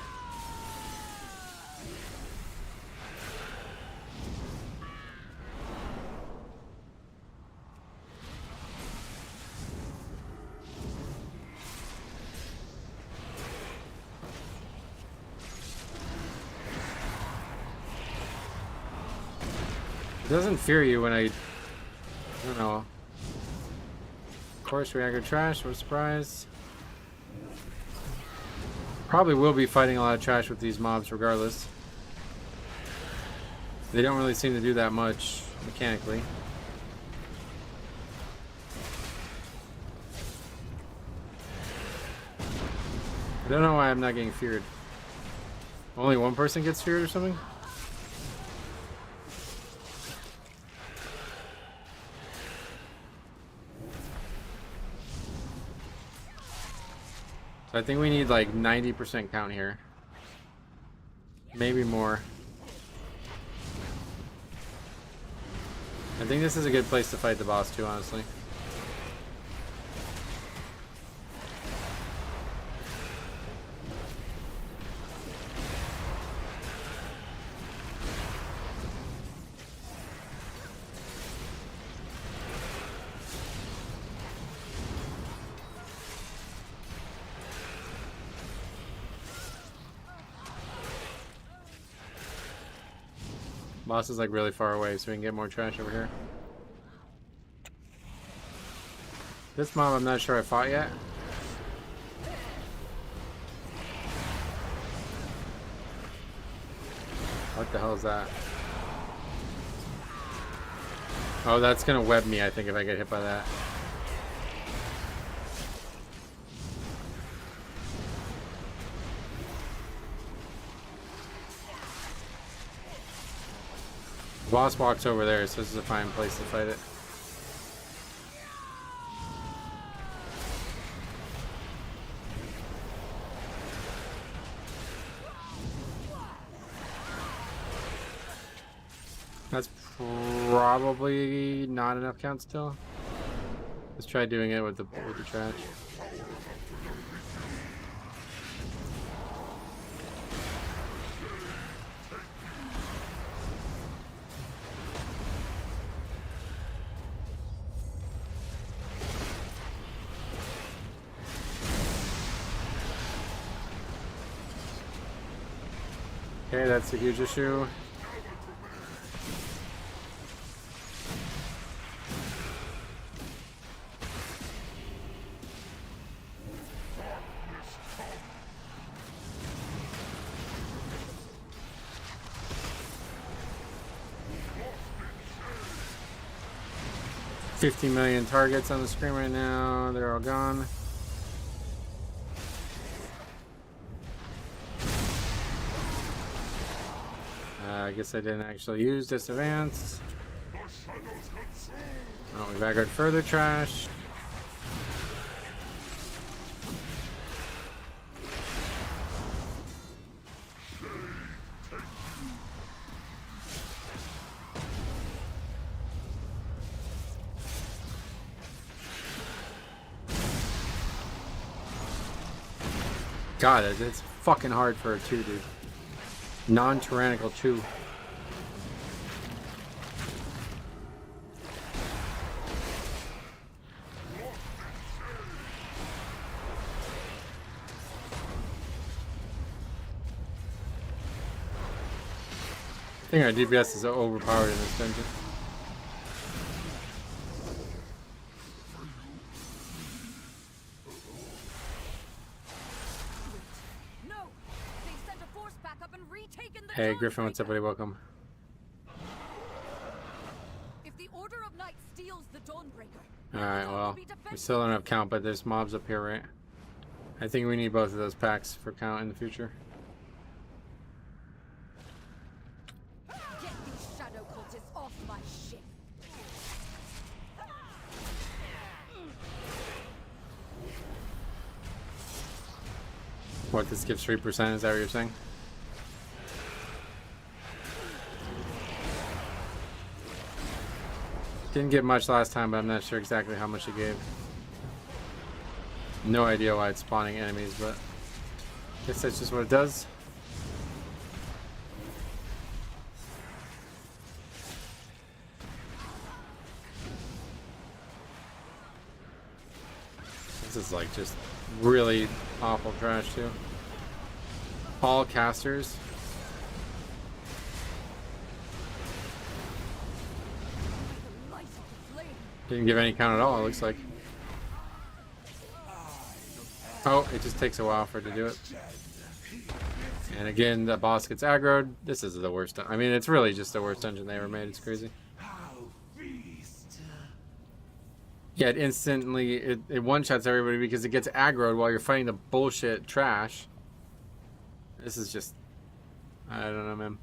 It doesn't fear you when I don't know. Of course, reactor trash. What a surprise. Probably will be fighting a lot of trash with these mobs regardless. They don't really seem to do that much mechanically. I don't know why I'm not getting feared. Only one person gets feared or something? I think we need like 90% count here. Maybe more. I think this is a good place to fight the boss too, honestly. Boss is like really far away, so we can get more trash over here. This mob I'm not sure I fought yet. What the hell is that? Oh, that's gonna web me, I think, if I get hit by that. The boss walks over there, so this is a fine place to fight it. That's probably not enough count still. Let's try doing it with the trash. Okay, that's a huge issue. $50 million targets on the screen right now. They're all gone. I guess I didn't actually use this advance. Oh, we've aggroed further trash. God, it's fucking hard for a 2, dude. Non-Tyrannical 2. I think our DPS is overpowered in this dungeon. Hey Griffin, what's up buddy? Welcome. If the Order of Knights steals the Dawnbreaker. Alright, well, we still don't have count, but there's mobs up here, right? I think we need both of those packs for count in the future. Get these shadow cultists off my ship. What, this gives 3%? Is that what you're saying? Didn't get much last time, but I'm not sure exactly how much it gave. No idea why it's spawning enemies, but I guess that's just what it does. This is like just really awful trash too. All casters. Didn't give any count at all, it looks like. Oh, it just takes a while for it to do it. And again, the boss gets aggroed. This is the worst. I mean, it's really just the worst dungeon they ever made. It's crazy. Yeah, it instantly, it one-shots everybody because it gets aggroed while you're fighting the bullshit trash. This is just, I don't know, man.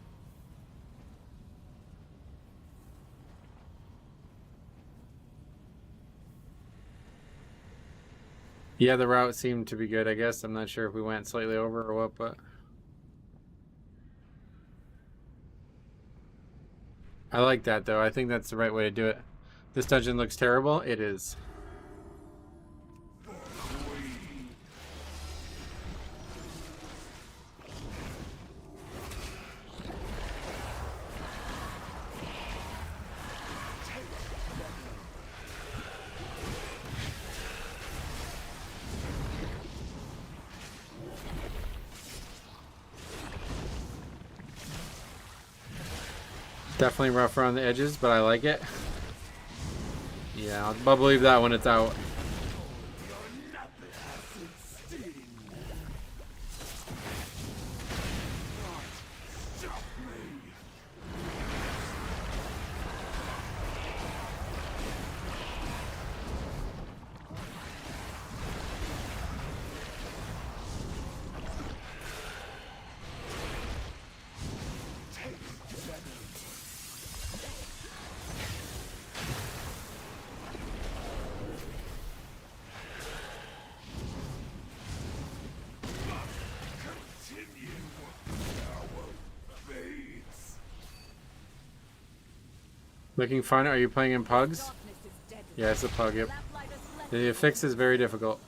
Yeah, the route seemed to be good, I guess. I'm not sure if we went slightly over or what, but I like that, though. I think that's the right way to do it. This dungeon looks terrible. It is. Definitely rough around the edges, but I like it. Yeah, I'll believe that when it's out. Looking fun? Are you playing in Pugs? Darkness is deadly. Yeah, it's a Pug, yep. Lamplight is fled. The Affix is very difficult.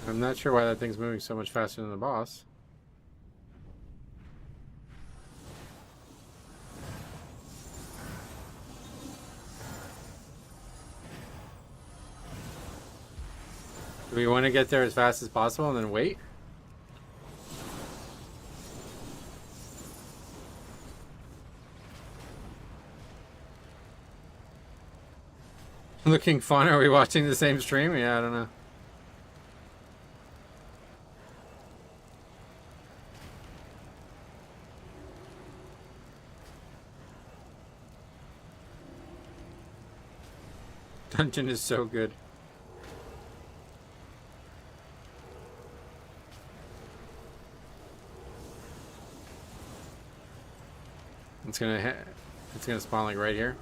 I'm not sure why that thing's moving so much faster than the boss. Do we want to get there as fast as possible and then wait? Looking fun? Are we watching the same stream? Yeah, I don't know. Dungeon is so good. It's gonna spawn like right here.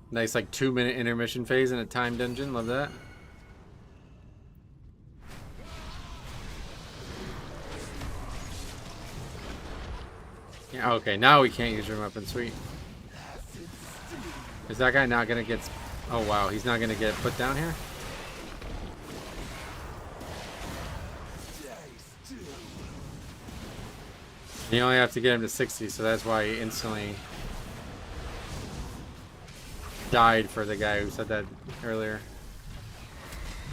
Nice like 2-minute intermission phase in a time dungeon. Love that. Yeah, okay, now we can't use your weapon. Sweet. Is that guy not gonna get... Oh wow, he's not gonna get put down here? You only have to get him to 60, so that's why he instantly died for the guy who said that earlier.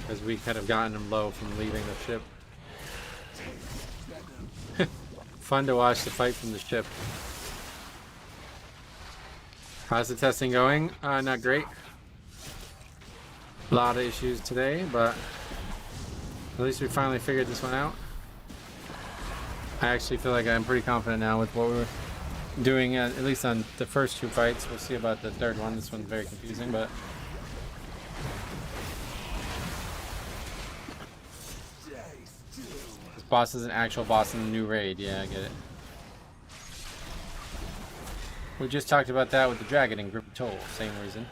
Because we could have gotten him low from leaving the ship. Fun to watch the fight from the ship. How's the testing going? Not great. A lot of issues today, but at least we finally figured this one out. I actually feel like I'm pretty confident now with what we're doing, at least on the first 2 fights. We'll see about the third one. This one's very confusing, but... This boss is an actual boss in the new raid. Yeah, I get it. We just talked about that with the dragon in Group of Toll. Same reason.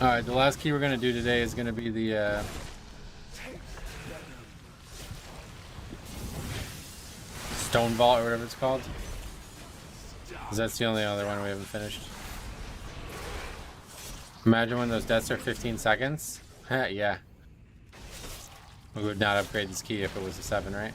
Alright, the last key we're going to do today is going to be the... Stone Vault or whatever it's called. Because that's the only other one we haven't finished. Imagine when those deaths are 15 seconds. Yeah. We would not upgrade this key if it was a 7, right?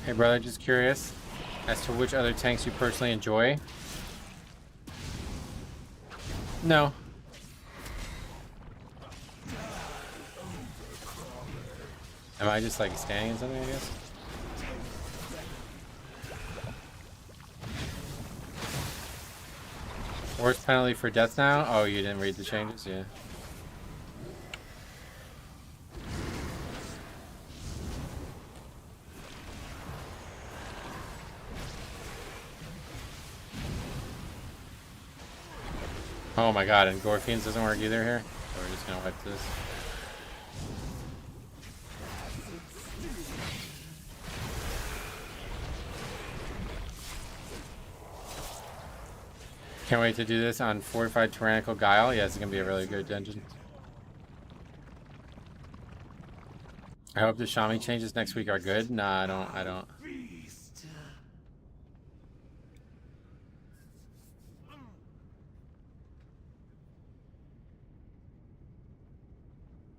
Hey brother, just curious as to which other tanks you personally enjoy. No. Am I just like standing in something, I guess? Worst penalty for death now? Oh, you didn't read the changes? Yeah. Oh my god, and Gorfians doesn't work either here? So we're just gonna wipe this. Can't wait to do this on Fortified Tyrannical Guile. Yeah, it's gonna be a really good dungeon. I hope the Shami changes next week are good. Nah, I don't.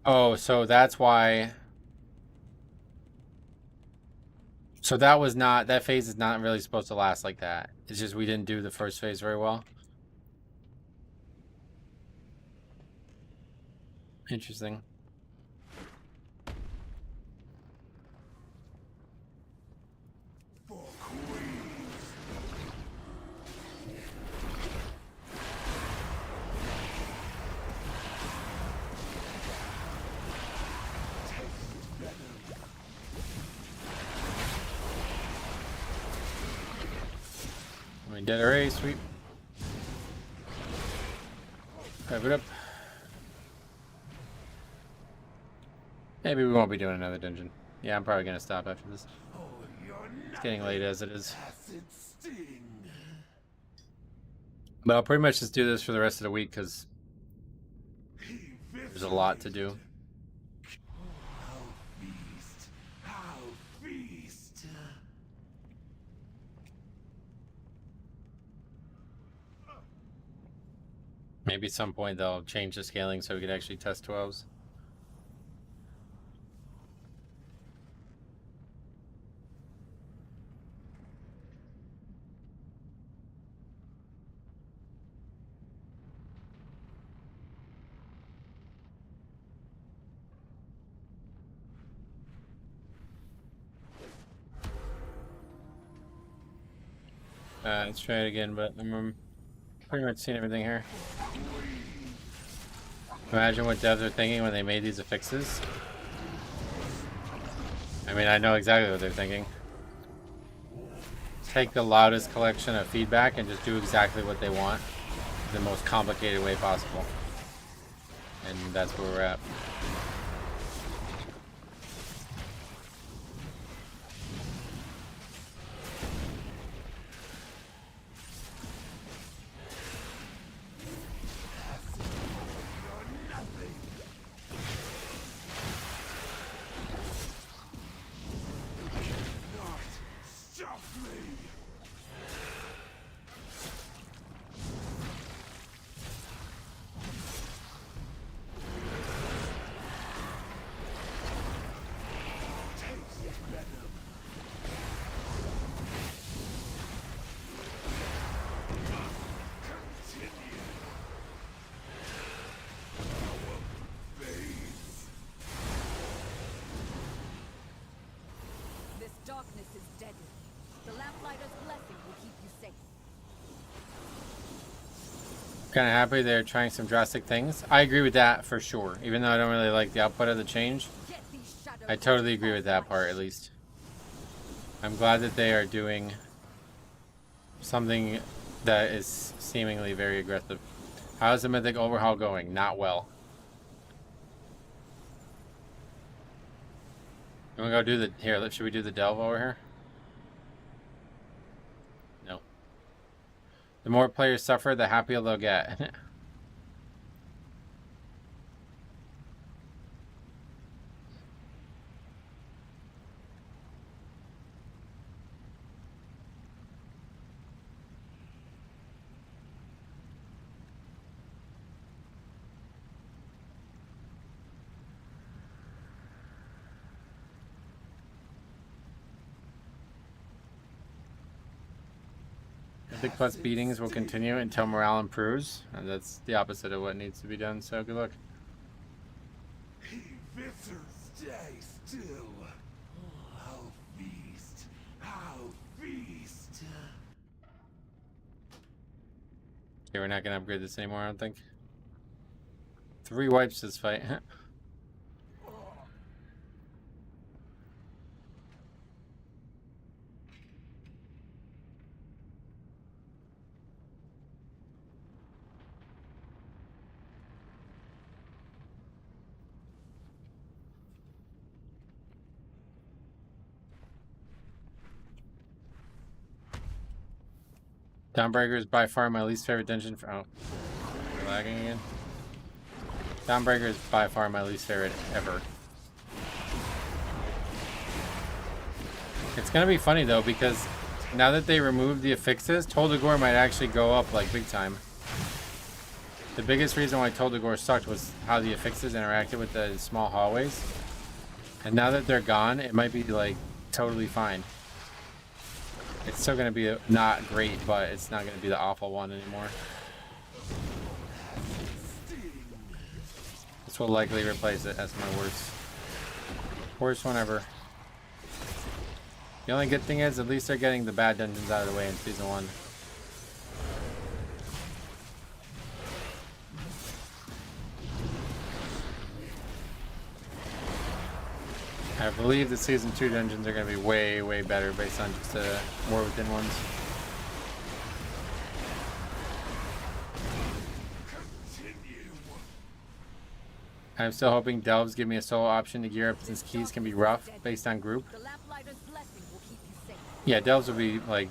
Oh, so that's why. So that phase is not really supposed to last like that. It's just we didn't do the first phase very well. Interesting. We did a race, sweet. Rev it up. Maybe we won't be doing another dungeon. Yeah, I'm probably gonna stop after this. It's getting late as it is. But I'll pretty much just do this for the rest of the week because there's a lot to do. How feast. Maybe at some point they'll change the scaling so we could actually test 12s. Let's try it again, but I'm pretty much seeing everything here. Imagine what devs are thinking when they made these affixes. I mean, I know exactly what they're thinking. Take the loudest collection of feedback and just do exactly what they want the most complicated way possible. And that's where we're at. Darkness is deadly. The lamplighter's blessing will keep you safe. Kind of happy they're trying some drastic things. I agree with that for sure. Even though I don't really like the output of the change, I totally agree with that part at least. I'm glad that they are doing something that is seemingly very aggressive. How's the Mythic Overhaul going? Not well. You wanna go do the here? Should we do the delve over here? No. The more players suffer, the happier they'll get. Big plus beatings will continue until morale improves, and that's the opposite of what needs to be done, so good luck. Stay still. How feast. How feast. Okay, we're not gonna upgrade this anymore, I don't think. 3 wipes this fight. Dawnbreaker is by far my least favorite dungeon for we're lagging again. Dawnbreaker is by far my least favorite ever. It's gonna be funny though, because now that they removed the affixes, Toldagor might actually go up like big time. The biggest reason why Toldagor sucked was how the affixes interacted with the small hallways. And now that they're gone, it might be like totally fine. It's still going to be not great, but it's not going to be the awful one anymore. This will likely replace it as my worst one ever. The only good thing is, at least they're getting the bad dungeons out of the way in Season 1. I believe the Season 2 dungeons are going to be way, way better based on just the War Within ones. Continue. I'm still hoping Delves give me a solo option to gear up since keys can be rough based on group. The Lamplighter's blessing will keep you safe. Yeah, Delves will be like,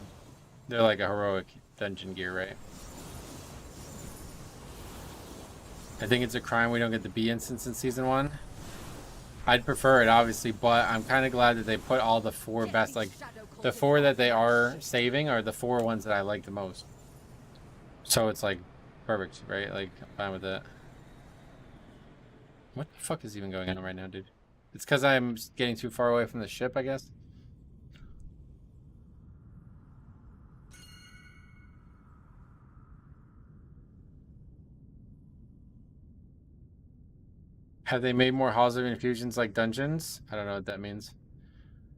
they're like a heroic dungeon gear, right? I think it's a crime we don't get the B instance in season 1. I'd prefer it, obviously, but I'm kind of glad that they put all the 4 best, like, the 4 that they are saving are the 4 ones that I like the most. So it's like perfect, right? Like, I'm fine with that. What the fuck is even going on right now, dude? It's because I'm getting too far away from the ship, I guess. Have they made more halls of infusions like dungeons? I don't know what that means.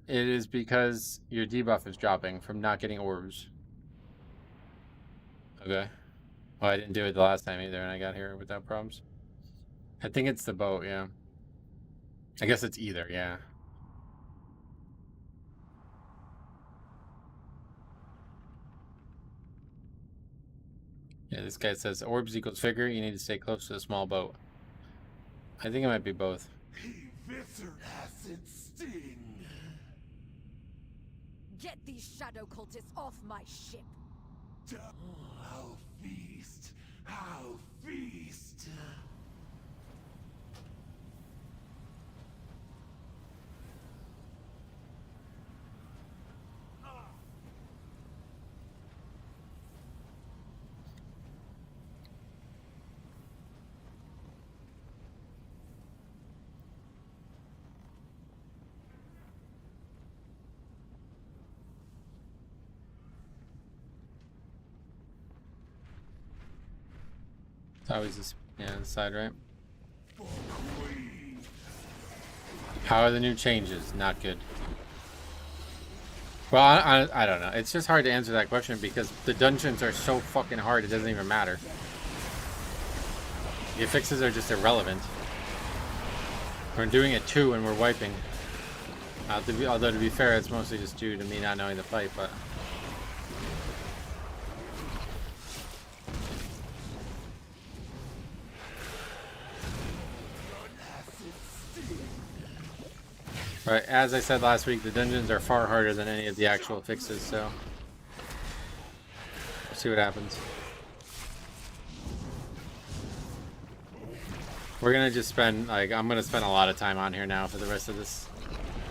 It is because your debuff is dropping from not getting orbs. Okay. Well, I didn't do it the last time either, and I got here without problems. I think it's the boat, yeah. I guess it's either, yeah. Yeah, this guy says orbs equals figure, you need to stay close to the small boat. I think it might be both. He viscered acid sting. Get these shadow cultists off my ship. How feast! How feast! It's always this, yeah, the side, right? For Queen. How are the new changes? Not good. Well, I don't know. It's just hard to answer that question because the dungeons are so fucking hard, it doesn't even matter. The affixes are just irrelevant. We're doing it too and we're wiping. Although to be fair, it's mostly just due to me not knowing the fight, but... Right, as I said last week, the dungeons are far harder than any of the actual fixes, so... We'll see what happens. We're gonna just spend, like, I'm gonna spend a lot of time on here now for the rest of this.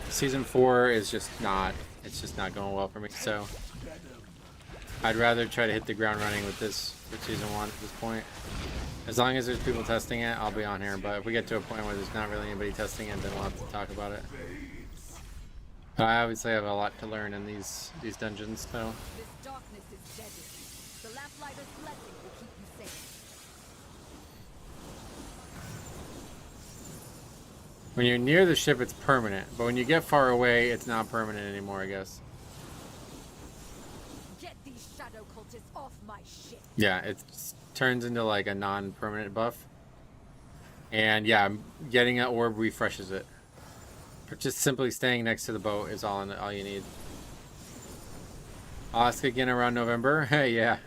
Season 4 is just not, it's just not going well for me, so... I'd rather try to hit the ground running with this for Season 1 at this point. As long as there's people testing it, I'll be on here, but if we get to a point where there's not really anybody testing it, then we'll have to talk about it. But I obviously have a lot to learn in these dungeons, so... This darkness is deadly. The Lamplighter's blessing will keep you safe. When you're near the ship, it's permanent, but when you get far away, it's not permanent anymore, I guess. Get these shadow cultists off my ship. Yeah, it turns into like a non-permanent buff. And yeah, getting an orb refreshes it. But just simply staying next to the boat is all you need. I'll ask again around November. Hey, yeah.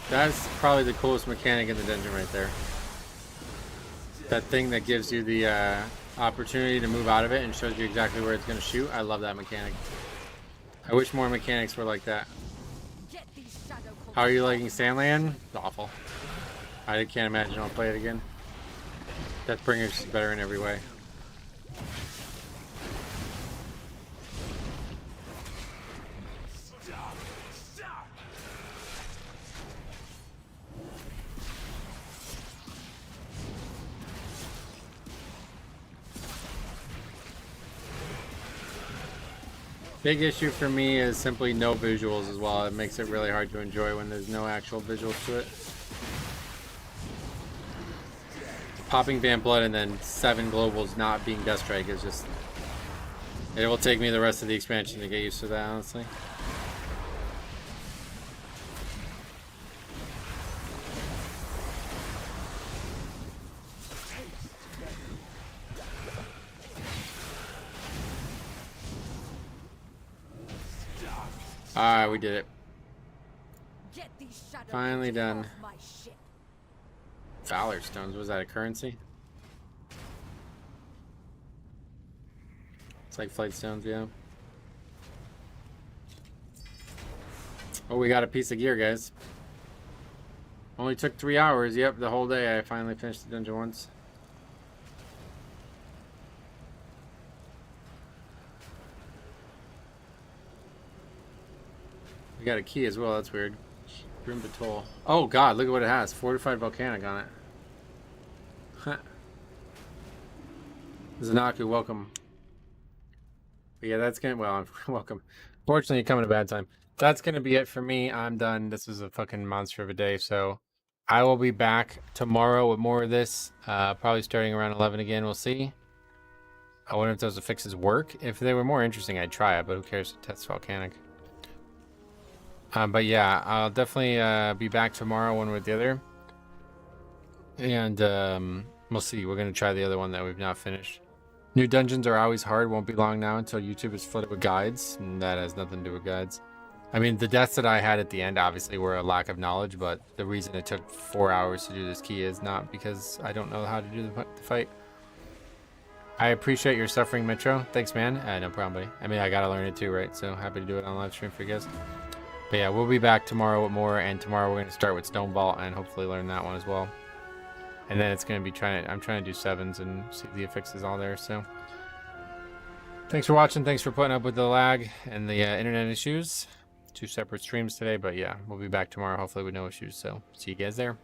That's probably the coolest mechanic in the dungeon right there. That thing that gives you the opportunity to move out of it and shows you exactly where it's going to shoot. I love that mechanic. I wish more mechanics were like that. Get these shadow cultists. How are you liking Sandland? It's awful. I can't imagine I'll play it again. Deathbringer's is better in every way. Big issue for me is simply no visuals as well. It makes it really hard to enjoy when there's no actual visuals to it. popping Vamp Blood and then 7 globals not being Death Strike is just... It will take me the rest of the expansion to get used to that, honestly. Alright, we did it. Get these shadow Finally creatures done. off my ship. Valor Stones, was that a currency? It's like Flight Stones, yeah. Oh, we got a piece of gear, guys. Only took 3 hours. Yep, the whole day. I finally finished the dungeon once. We got a key as well. That's weird. Grim Batol. Oh god, look at what it has. Fortified Volcanic on it. Huh. Zanaku, welcome. But yeah, that's gonna... Well, welcome. Fortunately, you're coming at a bad time. That's gonna be it for me. I'm done. This was a fucking monster of a day, so... I will be back tomorrow with more of this. Probably starting around 11 again. We'll see. I wonder if those affixes work. If they were more interesting, I'd try it, but who cares to test Volcanic. But yeah, I'll definitely be back tomorrow, one with the other. And we'll see. We're going to try the other one that we've not finished. New dungeons are always hard. Won't be long now until YouTube is flooded with guides. And that has nothing to do with guides. I mean, the deaths that I had at the end obviously were a lack of knowledge. But the reason it took 4 hours to do this key is not because I don't know how to do the fight. I appreciate your suffering, Metro. Thanks, man. No problem, buddy. I mean, I got to learn it too, right? So happy to do it on live stream for you guys. But yeah, we'll be back tomorrow with more, and tomorrow we're going to start with Stone Vault and hopefully learn that one as well. And then it's going to be I'm trying to do 7s and see the affixes all there, so. Thanks for watching, thanks for putting up with the lag and the internet issues. 2 separate streams today, but yeah, we'll be back tomorrow hopefully with no issues, so see you guys there.